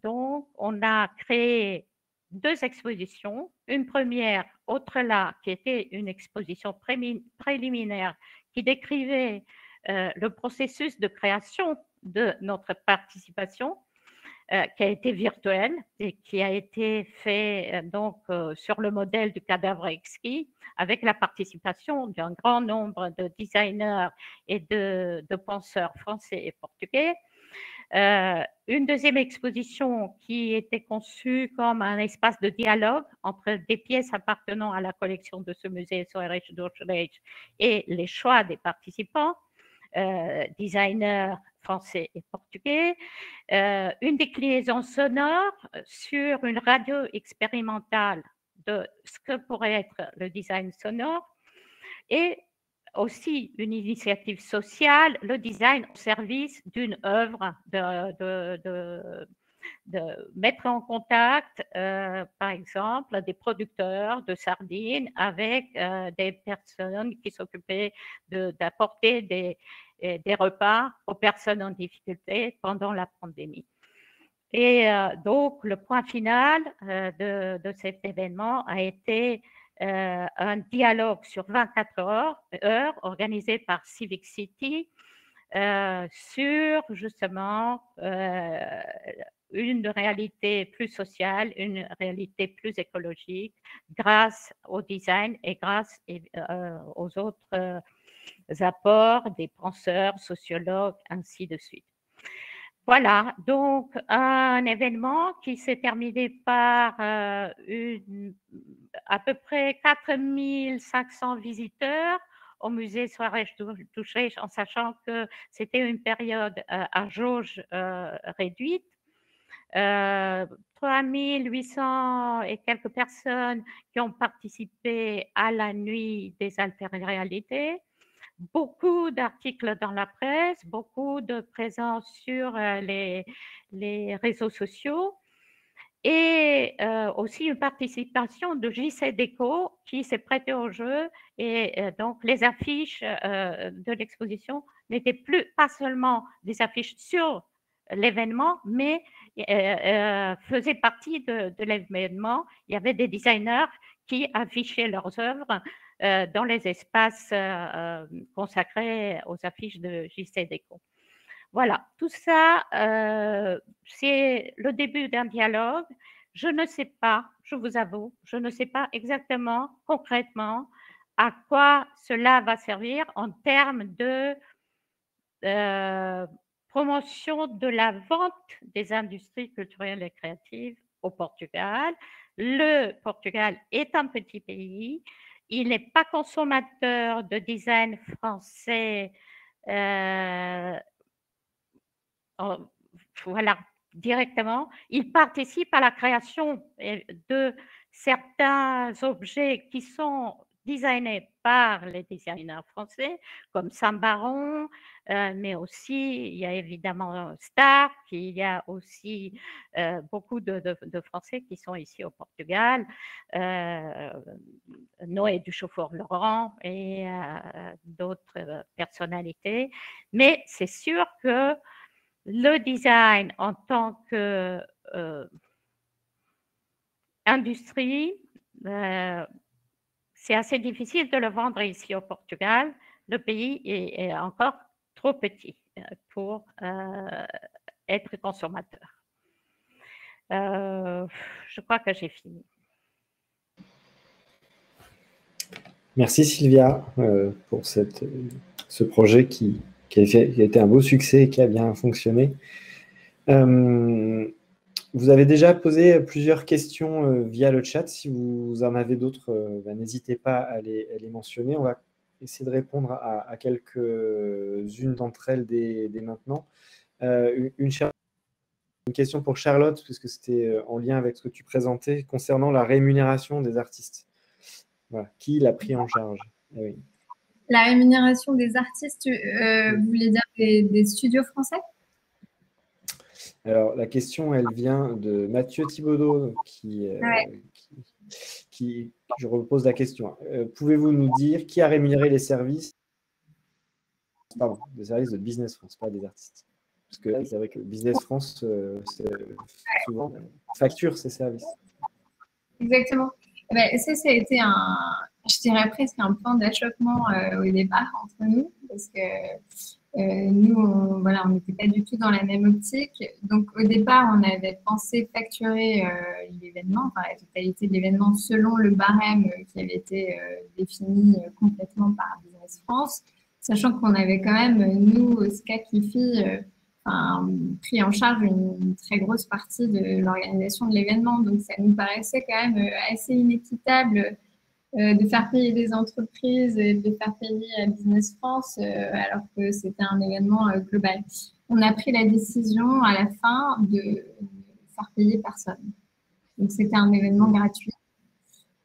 donc, on a créé 2 expositions. Une première, Autre-là, qui était une exposition préliminaire qui décrivait le processus de création de notre participation, qui a été virtuelle et qui a été fait donc sur le modèle du cadavre exquis, avec la participation d'un grand nombre de designers et de penseurs français et portugais. Une deuxième exposition qui était conçue comme un espace de dialogue entre des pièces appartenant à la collection de ce musée Soares dos Reis et les choix des participants, designers français et portugais, une déclinaison sonore sur une radio expérimentale de ce que pourrait être le design sonore, et aussi une initiative sociale, le design au service d'une œuvre, de mettre en contact, par exemple, des producteurs de sardines avec des personnes qui s'occupaient d'apporter des repas aux personnes en difficulté pendant la pandémie. Et donc, le point final de cet événement a été un dialogue sur 24 heures organisé par Civic City sur justement une réalité plus sociale, une réalité plus écologique, grâce au design et grâce aux autres apports des penseurs, sociologues, ainsi de suite. Voilà, donc un événement qui s'est terminé par à peu près 4500 visiteurs au musée Soares dos Reis, en sachant que c'était une période à jauge réduite. 3800 et quelques personnes qui ont participé à la nuit des alternréalités. Beaucoup d'articles dans la presse, beaucoup de présence sur les réseaux sociaux, et aussi une participation de JC Déco qui s'est prêtée au jeu, et donc les affiches de l'exposition n'étaient plus pas seulement des affiches sur l'événement, mais faisaient partie de l'événement. Il y avait des designers qui affichaient leurs œuvres dans les espaces consacrés aux affiches de JC Déco. Voilà, tout ça, c'est le début d'un dialogue. Je ne sais pas, je vous avoue, je ne sais pas exactement, concrètement, à quoi cela va servir en termes de promotion de la vente des industries culturelles et créatives au Portugal. Le Portugal est un petit pays. Il n'est pas consommateur de design français, voilà, directement. Il participe à la création de certains objets qui sont designés par les designers français, comme Saint-Baron, mais aussi, il y a évidemment Stark, il y a aussi beaucoup de Français qui sont ici au Portugal, Noé Duchaufour-Laurent et d'autres personnalités. Mais c'est sûr que le design en tant que industrie, c'est assez difficile de le vendre ici au Portugal. Le pays est encore trop petit pour être consommateur. Je crois que j'ai fini. Merci Sylvia pour ce projet qui a été un beau succès et qui a bien fonctionné. Vous avez déjà posé plusieurs questions via le chat. Si vous en avez d'autres, n'hésitez pas à les mentionner. On va essayer de répondre à quelques-unes d'entre elles dès maintenant. Une chère une question pour Charlotte, puisque c'était en lien avec ce que tu présentais, concernant la rémunération des artistes. Voilà. Qui l'a pris en charge? Oui. La rémunération des artistes, vous voulez dire des studios français? Alors, la question, elle vient de Mathieu Thibaudot, je repose la question. Pouvez-vous nous dire qui a rémunéré les services, des services de Business France, pas des artistes? Parce que c'est vrai que Business France, souvent, facture ses services. Exactement. Ça a été je dirais presque un point d'achoppement au départ entre nous, parce que nous, on n'était pas du tout dans la même optique. Donc, au départ, on avait pensé facturer l'événement, enfin, la totalité de l'événement, selon le barème qui avait été défini complètement par Business France, sachant qu'on avait quand même, nous, SCA Kifi, pris en charge une très grosse partie de l'organisation de l'événement. Donc, ça nous paraissait quand même assez inéquitable de faire payer des entreprises et de faire payer à Business France alors que c'était un événement global. On a pris la décision à la fin de faire payer personne. Donc, c'était un événement gratuit.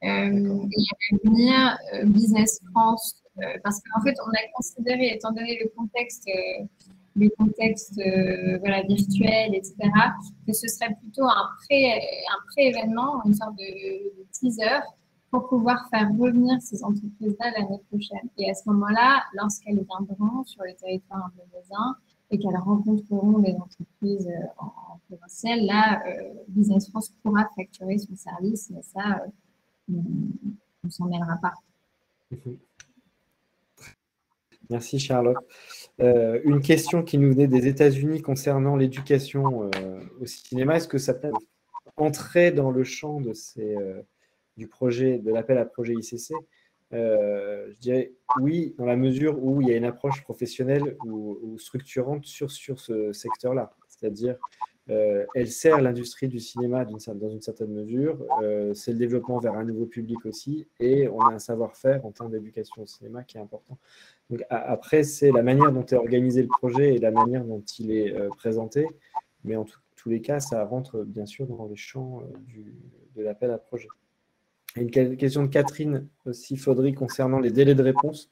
Et à l'avenir, Business France, parce qu'en fait, on a considéré, étant donné le contexte virtuel, etc., que ce serait plutôt un pré-événement, une sorte de teaser pour pouvoir faire revenir ces entreprises-là l'année prochaine. Et à ce moment-là, lorsqu'elles viendront sur le territoire indonésien et qu'elles rencontreront des entreprises en présentiel, là, Business France pourra facturer son service, mais ça, on ne s'en mêlera pas. Merci Charlotte. Une question qui nous venait des États-Unis concernant l'éducation au cinéma. Est-ce que ça peut entrer dans le champ du projet, de l'appel à projet ICC? Je dirais oui, dans la mesure où il y a une approche professionnelle ou structurante sur ce secteur-là. C'est-à-dire, elle sert l'industrie du cinéma dans une certaine mesure. C'est le développement vers un nouveau public aussi. Et on a un savoir-faire en termes d'éducation au cinéma qui est important. Donc, après, c'est la manière dont est organisé le projet et la manière dont il est présenté. Mais en tous les cas, ça rentre bien sûr dans les champs de l'appel à projet. Une question de Catherine aussi, Faudry, concernant les délais de réponse.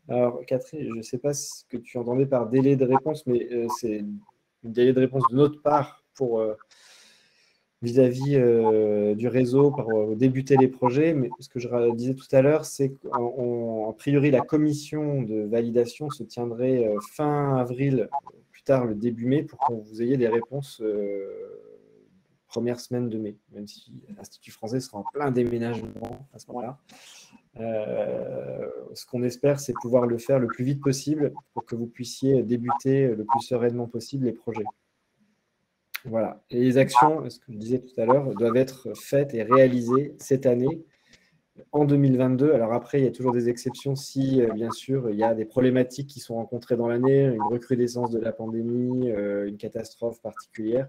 Alors, Catherine, je ne sais pas ce que tu entendais par délai de réponse, mais c'est une délai de réponse de notre part pour vis-à-vis du réseau pour débuter les projets. Mais ce que je disais tout à l'heure, c'est qu'en priori, la commission de validation se tiendrait fin avril, plus tard le début mai, pour que vous ayez des réponses première semaine de mai, même si l'Institut français sera en plein déménagement à ce moment-là. Ce qu'on espère, c'est pouvoir le faire le plus vite possible pour que vous puissiez débuter le plus sereinement possible les projets. Voilà. Et les actions, ce que je disais tout à l'heure, doivent être faites et réalisées cette année, en 2022. Alors après, il y a toujours des exceptions si, bien sûr, il y a des problématiques qui sont rencontrées dans l'année, une recrudescence de la pandémie, une catastrophe particulière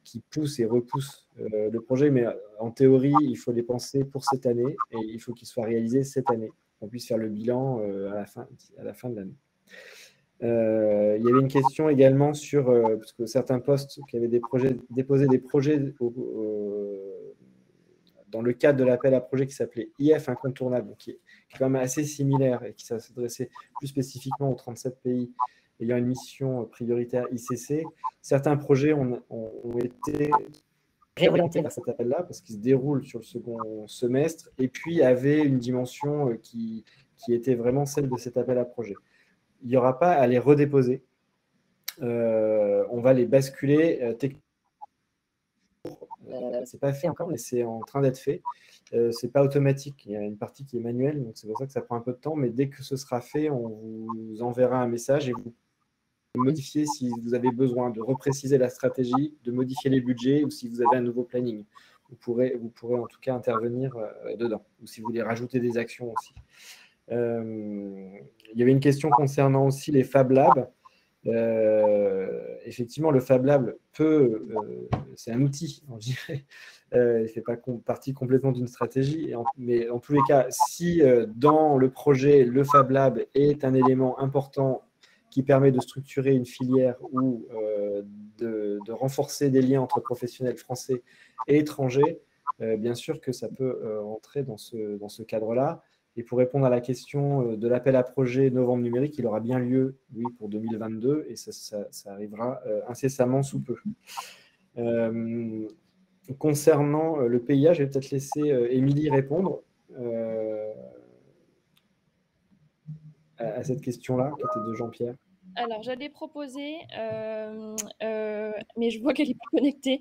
qui pousse et repousse le projet. Mais en théorie, il faut les penser pour cette année et il faut qu'ils soient réalisés cette année, qu'on puisse faire le bilan à la fin de l'année. Il y avait une question également sur, parce que certains postes qui avaient déposé des projets dans le cadre de l'appel à projet qui s'appelait IF Incontournable, donc qui est quand même assez similaire et qui s'adressait plus spécifiquement aux 37 pays ayant une mission prioritaire ICC. Certains projets ont été réorientés vers cet appel-là parce qu'ils se déroulent sur le second semestre et puis avaient une dimension qui était vraiment celle de cet appel à projet. Il n'y aura pas à les redéposer. On va les basculer techniquement. Ce n'est pas fait encore, mais c'est en train d'être fait. Ce n'est pas automatique. Il y a une partie qui est manuelle, donc c'est pour ça que ça prend un peu de temps. Mais dès que ce sera fait, on vous enverra un message et vous modifier si vous avez besoin de repréciser la stratégie, de modifier les budgets ou si vous avez un nouveau planning. Vous pourrez en tout cas intervenir dedans, ou si vous voulez rajouter des actions aussi. Il y avait une question concernant aussi les Fab Labs. Effectivement, le Fab Lab c'est un outil, je dirais. Il ne fait pas partie complètement d'une stratégie, mais en tous les cas, si dans le projet, le Fab Lab est un élément important qui permet de structurer une filière ou de de renforcer des liens entre professionnels français et étrangers, bien sûr que ça peut rentrer dans ce cadre-là. Et pour répondre à la question de l'appel à projet Novembre Numérique, il aura bien lieu, oui, pour 2022, et ça arrivera incessamment sous peu. Concernant le PIA, je vais peut-être laisser Émilie répondre à cette question-là, qui était de Jean-Pierre. Alors, j'allais proposer, mais je vois qu'elle n'est pas connectée,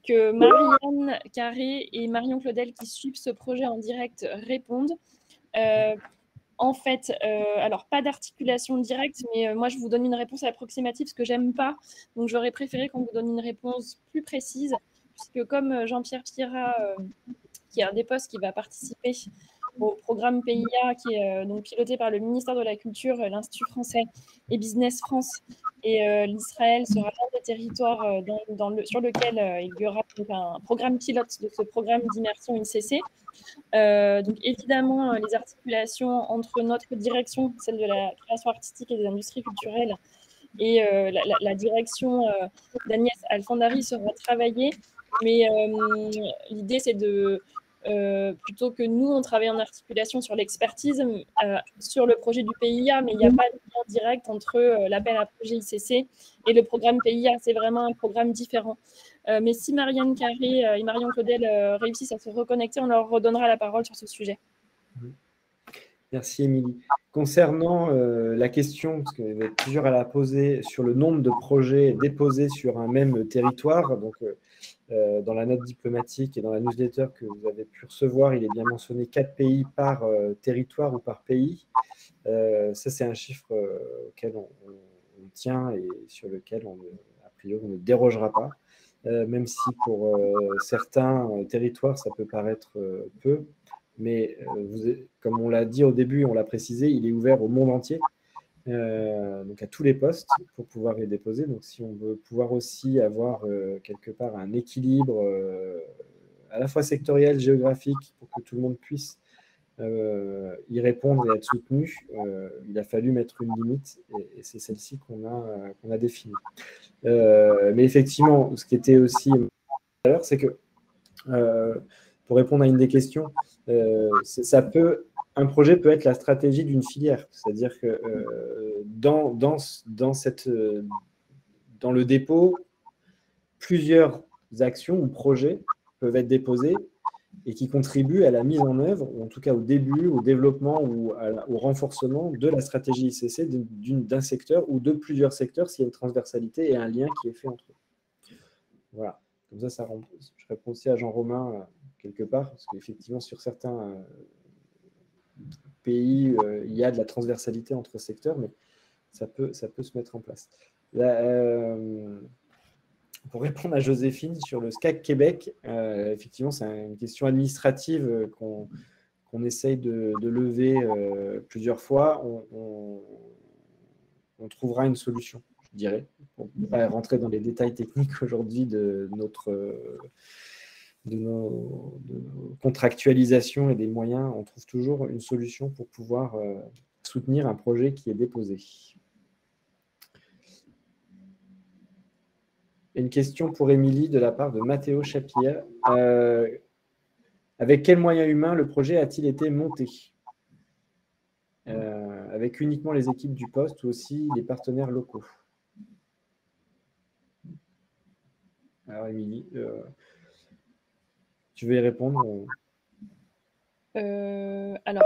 que Marianne Carré et Marion Claudel, qui suivent ce projet en direct, répondent. En fait, alors pas d'articulation directe, mais moi je vous donne une réponse approximative, ce que j'aime pas. Donc j'aurais préféré qu'on vous donne une réponse plus précise, puisque comme Jean-Pierre Pierrat, qui est un des postes qui va participer au programme PIA, qui est donc piloté par le ministère de la Culture, l'Institut français et Business France, et l'Israël sera l'un des territoires sur lequel il y aura donc un programme pilote de ce programme d'immersion ICC. Donc évidemment, les articulations entre notre direction, celle de la création artistique et des industries culturelles, et la direction d'Agnès Alfandari sera travaillée. Mais l'idée, c'est de, plutôt que nous, on travaille en articulation sur l'expertise, sur le projet du PIA, mais il n'y a pas de lien direct entre l'appel à projet ICC et le programme PIA. C'est vraiment un programme différent. Mais si Marianne Carré et Marion Claudel réussissent à se reconnecter, on leur redonnera la parole sur ce sujet. Merci, Émilie. Concernant la question, parce qu'il y avait plusieurs à la poser, sur le nombre de projets déposés sur un même territoire, donc dans la note diplomatique et dans la newsletter que vous avez pu recevoir, il est bien mentionné 4 pays par territoire ou par pays. Ça, c'est un chiffre auquel on tient et sur lequel, a priori, on ne dérogera pas. Même si pour certains territoires, ça peut paraître peu. Mais comme on l'a dit au début, on l'a précisé, il est ouvert au monde entier, donc à tous les postes pour pouvoir les déposer. Donc si on veut pouvoir aussi avoir quelque part un équilibre à la fois sectoriel, géographique, pour que tout le monde puisse y répondre et être soutenu, il a fallu mettre une limite et c'est celle-ci qu'on a définie. Mais effectivement, ce qui était aussi tout à l'heure, c'est que pour répondre à une des questions, un projet peut être la stratégie d'une filière. C'est-à-dire que dans le dépôt, plusieurs actions ou projets peuvent être déposés et qui contribuent à la mise en œuvre, ou en tout cas au début, au développement ou au renforcement de la stratégie ICC d'un secteur ou de plusieurs secteurs s'il y a une transversalité et un lien qui est fait entre eux. Voilà. Comme ça, je réponds aussi à Jean-Romain quelque part, parce qu'effectivement, sur certains pays, il y a de la transversalité entre secteurs, mais ça peut se mettre en place. Là, pour répondre à Joséphine sur le SCAC Québec, effectivement, c'est une question administrative qu'on essaye de lever plusieurs fois. On trouvera une solution, je dirais, pour ne pas rentrer dans les détails techniques aujourd'hui de nos contractualisations et des moyens. On trouve toujours une solution pour pouvoir soutenir un projet qui est déposé. Une question pour Émilie de la part de Mathéo Chapierre. Avec quels moyens humains le projet a-t-il été monté ? Avec uniquement les équipes du poste ou aussi les partenaires locaux ? Alors, Émilie, tu veux y répondre ? Alors,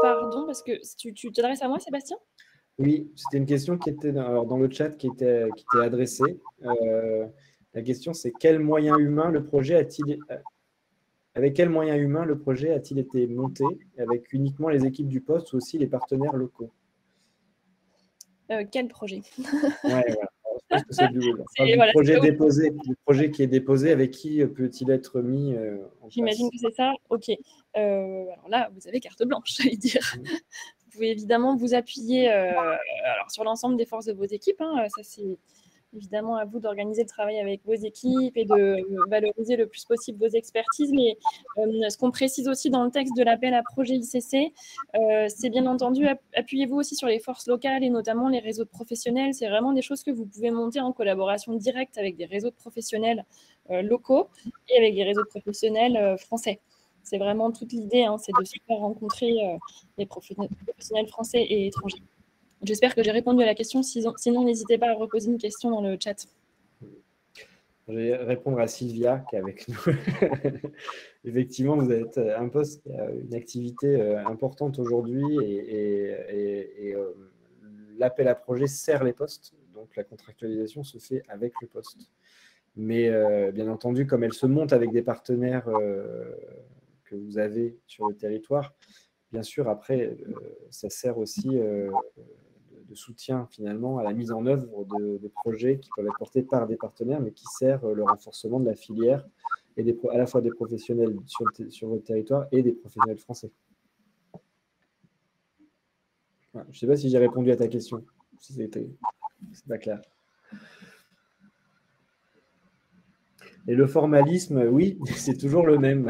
pardon, parce que tu t'adresses à moi, Sébastien ? Oui, c'était une question qui était dans le chat qui était adressée. La question, c'est avec quels moyens humains le projet a-t-il été monté, avec uniquement les équipes du poste ou aussi les partenaires locaux ? Quel projet ? Ouais, voilà. Je pense que c'est le projet qui est déposé, avec qui peut-il être mis en place ? J'imagine que c'est ça. Ok. Alors là, vous avez carte blanche, j'allais dire. Vous pouvez évidemment vous appuyer sur l'ensemble des forces de vos équipes. Ça, c'est évidemment à vous d'organiser le travail avec vos équipes et de valoriser le plus possible vos expertises. Mais ce qu'on précise aussi dans le texte de l'appel à projet ICC, c'est bien entendu, appuyez-vous aussi sur les forces locales et notamment les réseaux de professionnels. C'est vraiment des choses que vous pouvez monter en collaboration directe avec des réseaux de professionnels locaux et avec des réseaux de professionnels français. C'est vraiment toute l'idée, hein, c'est de se faire rencontrer les professionnels français et étrangers. J'espère que j'ai répondu à la question. Sinon, n'hésitez pas à reposer une question dans le chat. Je vais répondre à Sylvia qui est avec nous. Effectivement, vous êtes un poste qui a une activité importante aujourd'hui et l'appel à projet sert les postes. Donc, la contractualisation se fait avec le poste. Mais bien entendu, comme elle se monte avec des partenaires que vous avez sur le territoire, bien sûr, après, ça sert aussi de soutien finalement à la mise en œuvre de projets qui peuvent être portés par des partenaires, mais qui servent le renforcement de la filière et à la fois des professionnels sur votre territoire et des professionnels français. Voilà. Je ne sais pas si j'ai répondu à ta question, si c'est pas clair. Et le formalisme, oui, c'est toujours le même.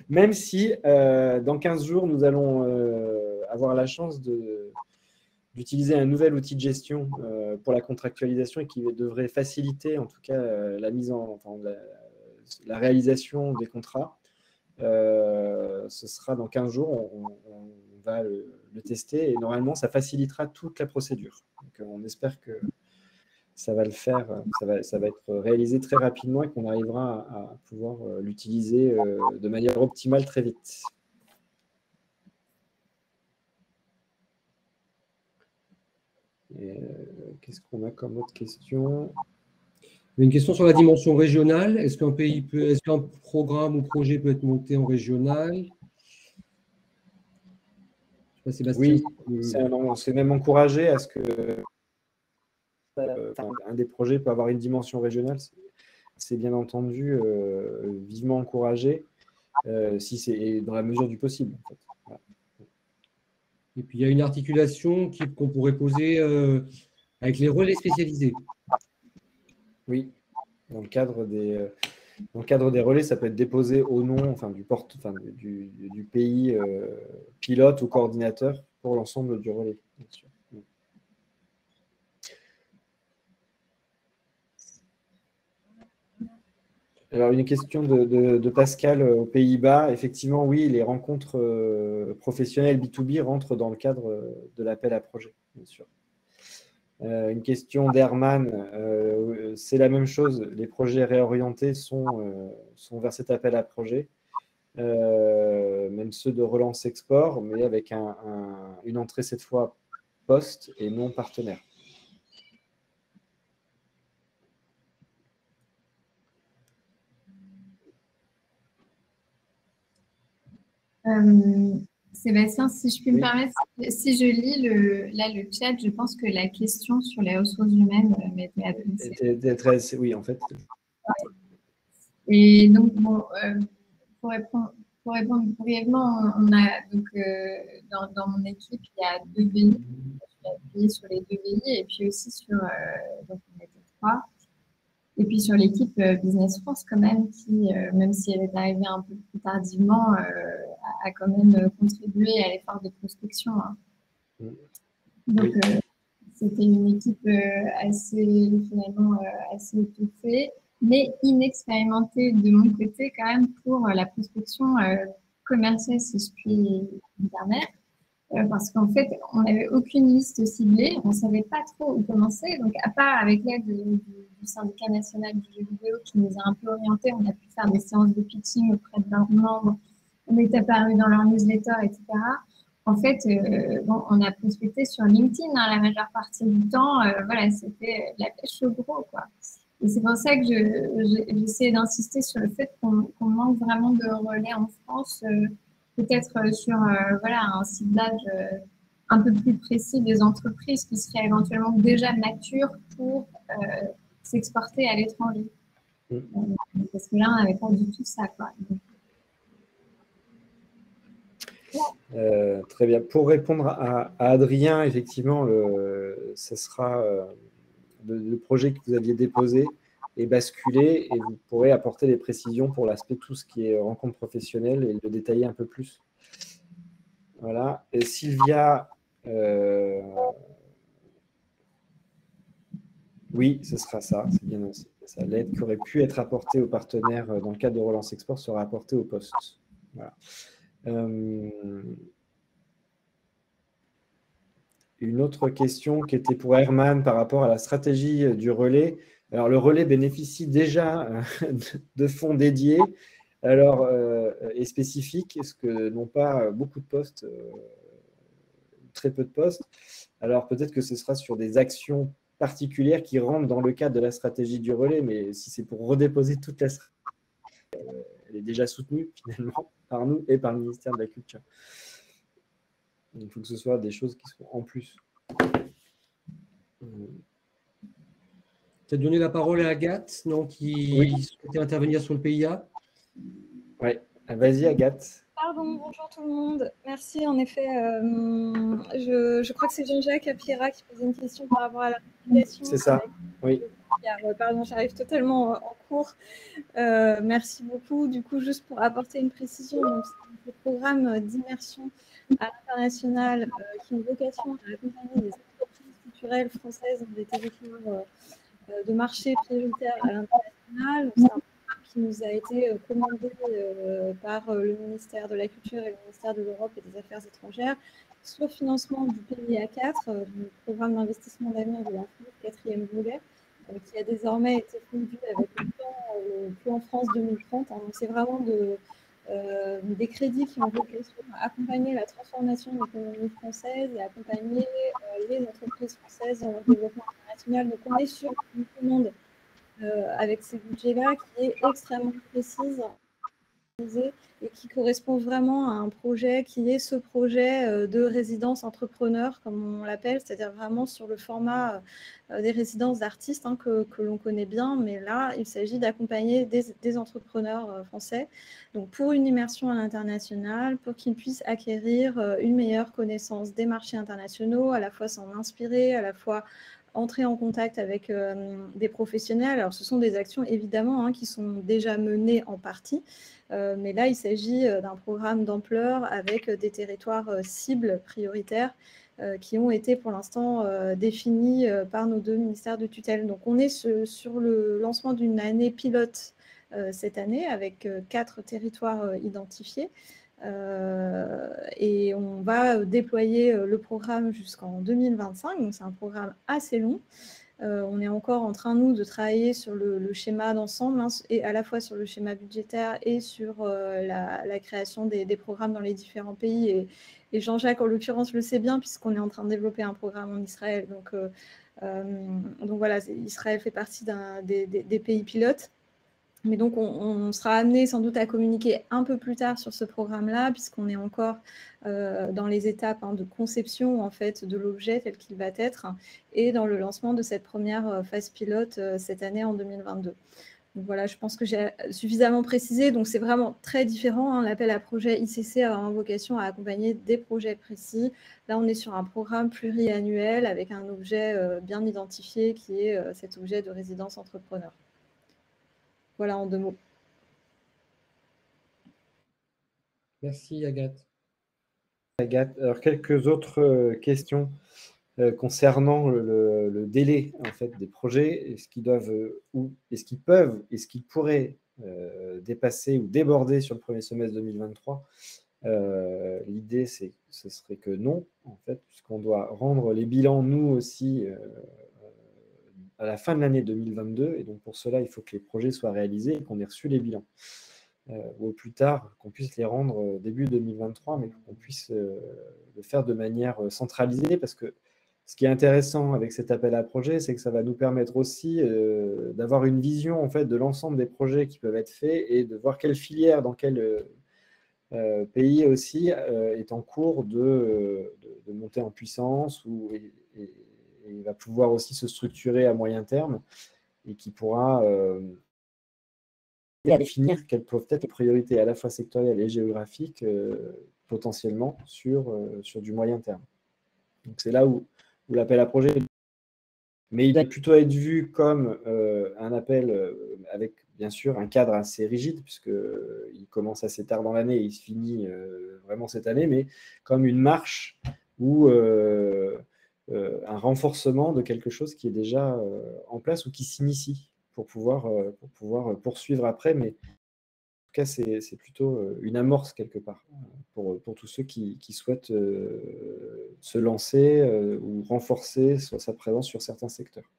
Même si dans 15 jours, nous allons avoir la chance d'utiliser un nouvel outil de gestion pour la contractualisation et qui devrait faciliter en tout cas la réalisation des contrats. Ce sera dans 15 jours, on va le tester et normalement, ça facilitera toute la procédure. Donc, on espère que ça va le faire, ça va être réalisé très rapidement et qu'on arrivera à pouvoir l'utiliser de manière optimale très vite. Qu'est-ce qu'on a comme autre question? Une question sur la dimension régionale. Est-ce qu'un programme ou projet peut être monté en régional? Je sais pas, Sébastien. Oui, c'est même encouragé à ce que un des projets peut avoir une dimension régionale. C'est bien entendu vivement encouragé si c'est dans la mesure du possible. En fait. Voilà. Et puis, il y a une articulation qu'on pourrait poser avec les relais spécialisés. Oui, dans le cadre des relais, ça peut être déposé au nom du pays pilote ou coordinateur pour l'ensemble du relais, bien sûr. Alors, une question de Pascal aux Pays-Bas. Effectivement, oui, les rencontres professionnelles B2B rentrent dans le cadre de l'appel à projet, bien sûr. Une question d'Herman. C'est la même chose. Les projets réorientés sont vers cet appel à projet, même ceux de relance export, mais avec une entrée cette fois poste et non partenaire. Sébastien, si je puis me permettre, si je lis le chat, je pense que la question sur les ressources humaines m'était adressée. Oui, en fait. Et donc, bon, pour répondre brièvement, on a donc dans mon équipe, il y a 2 BI. Je vais appuyer sur les 2 BI et puis aussi sur, donc on était 3. Et puis sur l'équipe Business France quand même, qui, même si elle est arrivée un peu plus tardivement, a quand même contribué à l'effort de prospection. Hein. Donc, c'était une équipe finalement assez étouffée, mais inexpérimentée de mon côté quand même pour la prospection commerciale, si je puis me permettre. Parce qu'en fait, on n'avait aucune liste ciblée, on ne savait pas trop où commencer. Donc, à part avec l'aide du syndicat national du jeu vidéo qui nous a un peu orientés, on a pu faire des séances de pitching auprès de leurs membres, on est apparu dans leur newsletter, etc. En fait, on a prospecté sur LinkedIn la majeure partie du temps. Voilà, c'était la pêche au gros, quoi. Et c'est pour ça que j'essaie d'insister sur le fait qu'on manque vraiment de relais en France, peut-être sur un ciblage un peu plus précis des entreprises qui seraient éventuellement déjà matures pour s'exporter à l'étranger. Parce que là, on n'avait pas du tout ça, quoi. Donc, très bien. Pour répondre à Adrien, effectivement, ce sera le projet que vous aviez déposé est basculé et vous pourrez apporter des précisions pour l'aspect tout ce qui est rencontre professionnelle et le détailler un peu plus. Voilà. Et Sylvia, oui, ce sera ça, c'est bien aussi. L'aide qui aurait pu être apportée aux partenaires dans le cadre de Relance Export sera apportée au poste. Voilà. Une autre question qui était pour Herman par rapport à la stratégie du relais. Alors, le relais bénéficie déjà de fonds dédiés et spécifiques, ce que n'ont pas beaucoup de postes, très peu de postes. Alors, peut-être que ce sera sur des actions particulières qui rentrent dans le cadre de la stratégie du relais, mais si c'est pour redéposer toute la stratégie, elle est déjà soutenue finalement par nous et par le ministère de la Culture. Il faut que ce soit des choses qui sont en plus. Tu as donné la parole à Agathe, non, qui souhaitait intervenir sur le PIA. Oui, vas-y Agathe. Pardon, bonjour tout le monde. Merci, en effet. Je crois que c'est Jean-Jacques Apira qui posait une question par rapport à la régulation. C'est ça, oui. Pardon, j'arrive totalement en cours. Merci beaucoup. Du coup, juste pour apporter une précision, c'est le programme d'immersion à l'international qui a une vocation à accompagner les entreprises culturelles françaises dans des territoires de marché prioritaires à l'international. C'est un programme qui nous a été commandé par le ministère de la Culture et le ministère de l'Europe et des Affaires étrangères sur financement du PIA 4, du programme d'investissement d'avenir de la France, 4e volet, qui a désormais été fondu avec le plan France 2030. Donc, c'est vraiment des crédits qui ont vocation à accompagner la transformation de l'économie française et accompagner les entreprises françaises dans leur développement international. Donc, on est sur une commande avec ces budgets-là qui est extrêmement précise et qui correspond vraiment à un projet qui est ce projet de résidence entrepreneur, comme on l'appelle, c'est-à-dire vraiment sur le format des résidences d'artistes que l'on connaît bien, mais là, il s'agit d'accompagner des entrepreneurs français, donc pour une immersion à l'international, pour qu'ils puissent acquérir une meilleure connaissance des marchés internationaux, à la fois s'en inspirer, à la fois entrer en contact avec des professionnels. Alors, ce sont des actions, évidemment, qui sont déjà menées en partie, mais là, il s'agit d'un programme d'ampleur avec des territoires cibles prioritaires qui ont été pour l'instant définis par nos 2 ministères de tutelle. Donc, on est sur le lancement d'une année pilote cette année avec 4 territoires identifiés. Et on va déployer le programme jusqu'en 2025, donc c'est un programme assez long. On est encore en train, nous, de travailler sur le schéma d'ensemble, et à la fois sur le schéma budgétaire et sur la création des programmes dans les différents pays. Et Jean-Jacques, en l'occurrence, le sait bien, puisqu'on est en train de développer un programme en Israël. Donc voilà, Israël fait partie des pays pilotes. Mais donc, on sera amené sans doute à communiquer un peu plus tard sur ce programme-là, puisqu'on est encore dans les étapes de conception en fait, de l'objet tel qu'il va être, et dans le lancement de cette première phase pilote cette année en 2022. Donc voilà, je pense que j'ai suffisamment précisé. Donc, c'est vraiment très différent. L'appel à projet ICC a en vocation à accompagner des projets précis. Là, on est sur un programme pluriannuel avec un objet bien identifié qui est cet objet de résidence entrepreneur. Voilà, en 2 mots. Merci, Agathe. Alors, quelques autres questions concernant le délai en fait, des projets. Est-ce qu'ils doivent, est-ce qu'ils peuvent, est-ce qu'ils pourraient dépasser ou déborder sur le premier semestre 2023 ? L'idée, ce serait que non, en fait, puisqu'on doit rendre les bilans, nous aussi, à la fin de l'année 2022, et donc pour cela, il faut que les projets soient réalisés et qu'on ait reçu les bilans. Ou au plus tard, qu'on puisse les rendre début 2023, mais qu'on puisse le faire de manière centralisée, parce que ce qui est intéressant avec cet appel à projet, c'est que ça va nous permettre aussi d'avoir une vision en fait, de l'ensemble des projets qui peuvent être faits et de voir quelle filière, dans quel pays aussi est en cours de monter en puissance et il va pouvoir aussi se structurer à moyen terme et qui pourra définir quelles peuvent être les priorités à la fois sectorielles et géographiques potentiellement sur du moyen terme. Donc c'est là où l'appel à projet Mais il doit plutôt être vu comme un appel avec, bien sûr, un cadre assez rigide, puisqu'il commence assez tard dans l'année et il se finit vraiment cette année, mais comme une marche ou un renforcement de quelque chose qui est déjà en place ou qui s'initie pour pouvoir poursuivre après. Mais en tout cas, c'est plutôt une amorce quelque part pour tous ceux qui souhaitent se lancer ou renforcer sa présence sur certains secteurs.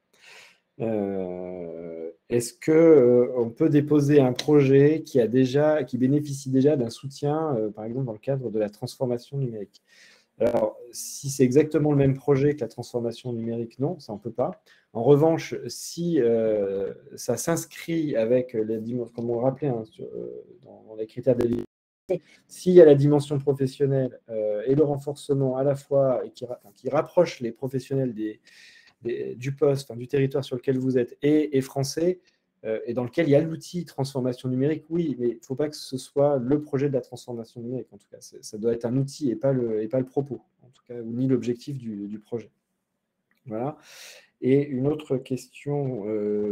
Est-ce qu'on peut déposer un projet qui bénéficie déjà d'un soutien, par exemple dans le cadre de la transformation numérique? Alors, si c'est exactement le même projet que la transformation numérique, non, ça on ne peut pas. En revanche, si ça s'inscrit avec les dimensions, comme on le rappelait dans les critères d'éligibilité, s'il y a la dimension professionnelle et le renforcement à la fois et qui rapproche les professionnels du poste, du territoire sur lequel vous êtes et français, et dans lequel il y a l'outil transformation numérique, oui, mais il ne faut pas que ce soit le projet de la transformation numérique, en tout cas. Ça doit être un outil et pas le propos, en tout cas, ou ni l'objectif du projet. Voilà. Et une autre question,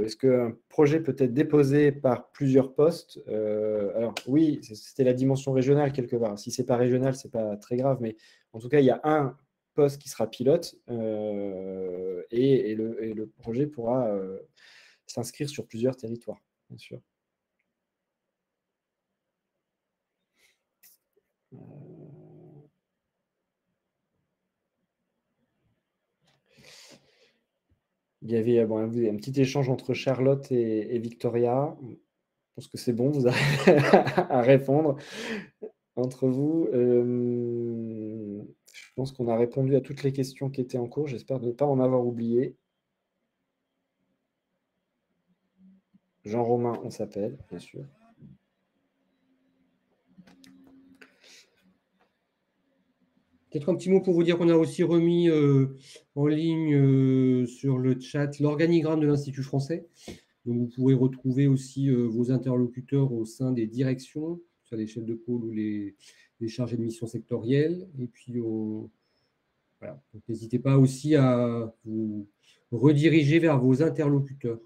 est-ce qu'un projet peut être déposé par plusieurs postes? Alors oui, c'était la dimension régionale quelque part. Si ce n'est pas régional, ce n'est pas très grave, mais en tout cas, il y a un poste qui sera pilote et le projet pourra s'inscrire sur plusieurs territoires, bien sûr. Il y avait un petit échange entre Charlotte et Victoria. Je pense que c'est bon, vous arrivez à répondre entre vous. Je pense qu'on a répondu à toutes les questions qui étaient en cours. J'espère ne pas en avoir oublié. Jean-Romain, on s'appelle, bien sûr. Peut-être un petit mot pour vous dire qu'on a aussi remis en ligne sur le chat l'organigramme de l'Institut français. Donc, vous pourrez retrouver aussi vos interlocuteurs au sein des directions, soit les chefs de pôle ou les chargés de mission sectorielle. Et puis, voilà. N'hésitez pas aussi à vous rediriger vers vos interlocuteurs.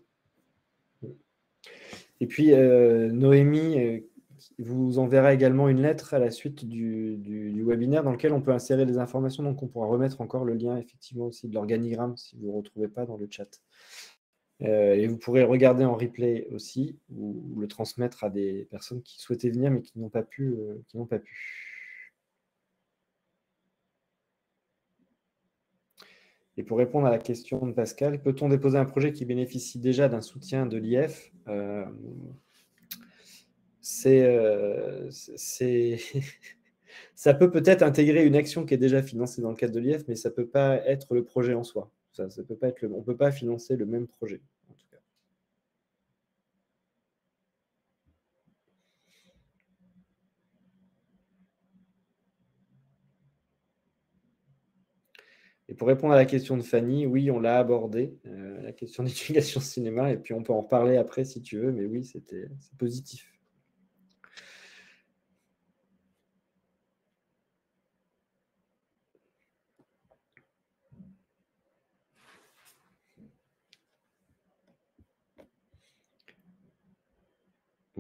Et puis, Noémie vous enverra également une lettre à la suite du webinaire dans lequel on peut insérer des informations. Donc, on pourra remettre encore le lien, effectivement, aussi de l'organigramme si vous ne le retrouvez pas dans le chat. Et vous pourrez le regarder en replay aussi ou le transmettre à des personnes qui souhaitaient venir mais qui n'ont pas pu. Et pour répondre à la question de Pascal, peut-on déposer un projet qui bénéficie déjà d'un soutien de l'IF? Ça peut peut-être intégrer une action qui est déjà financée dans le cadre de l'IF, mais ça ne peut pas être le projet en soi. Ça peut pas être on ne peut pas financer le même projet, en tout cas. Et pour répondre à la question de Fanny, oui, on l'a abordé, la question d'éducation cinéma, et puis on peut en reparler après si tu veux, mais oui, c'est positif.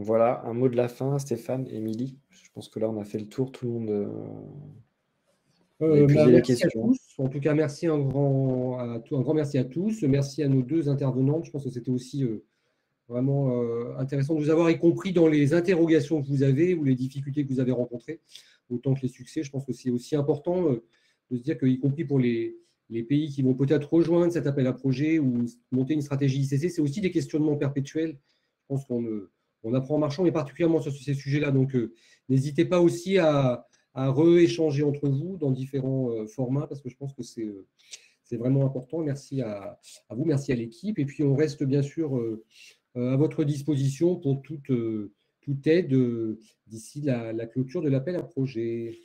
Voilà, un mot de la fin, Stéphane, Émilie. Je pense que là, on a fait le tour, tout le monde a épuisé les questions. À tous. En tout cas, merci un grand merci à tous. Merci à nos deux intervenantes. Je pense que c'était aussi vraiment intéressant de vous avoir, y compris dans les interrogations que vous avez ou les difficultés que vous avez rencontrées, autant que les succès. Je pense que c'est aussi important de se dire qu'y compris pour les pays qui vont peut-être rejoindre cet appel à projet ou monter une stratégie ICC, c'est aussi des questionnements perpétuels. Je pense qu'on apprend en marchant, mais particulièrement sur ces sujets-là. Donc, n'hésitez pas aussi à rééchanger entre vous dans différents formats, parce que je pense que c'est vraiment important. Merci à vous, merci à l'équipe. Et puis, on reste bien sûr à votre disposition pour toute aide d'ici la clôture de l'appel à projet.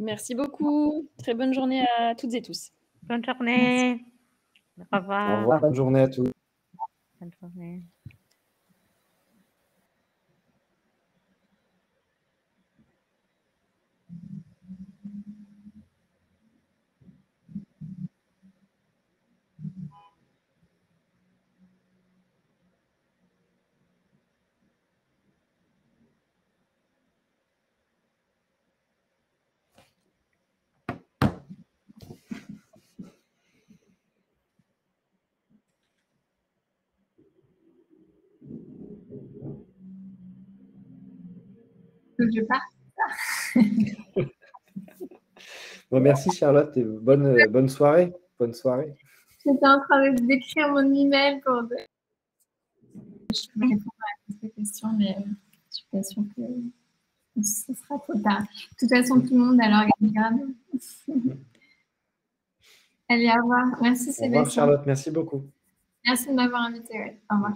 Merci beaucoup. Très bonne journée à toutes et tous. Bonne journée. Au revoir. Au revoir. Bonne journée à tous. Bonne journée. Je pars. Bon, merci Charlotte et bonne soirée. Bonne soirée. J'étais en train d'écrire mon email pour je vais répondre à toutes les questions, mais je ne suis pas sûre que ce sera trop tard. De toute façon, tout le monde a l'organigramme. Allez, au revoir. Merci Sébastien. Au revoir Charlotte, merci beaucoup. Merci de m'avoir invité. Ouais. Au revoir.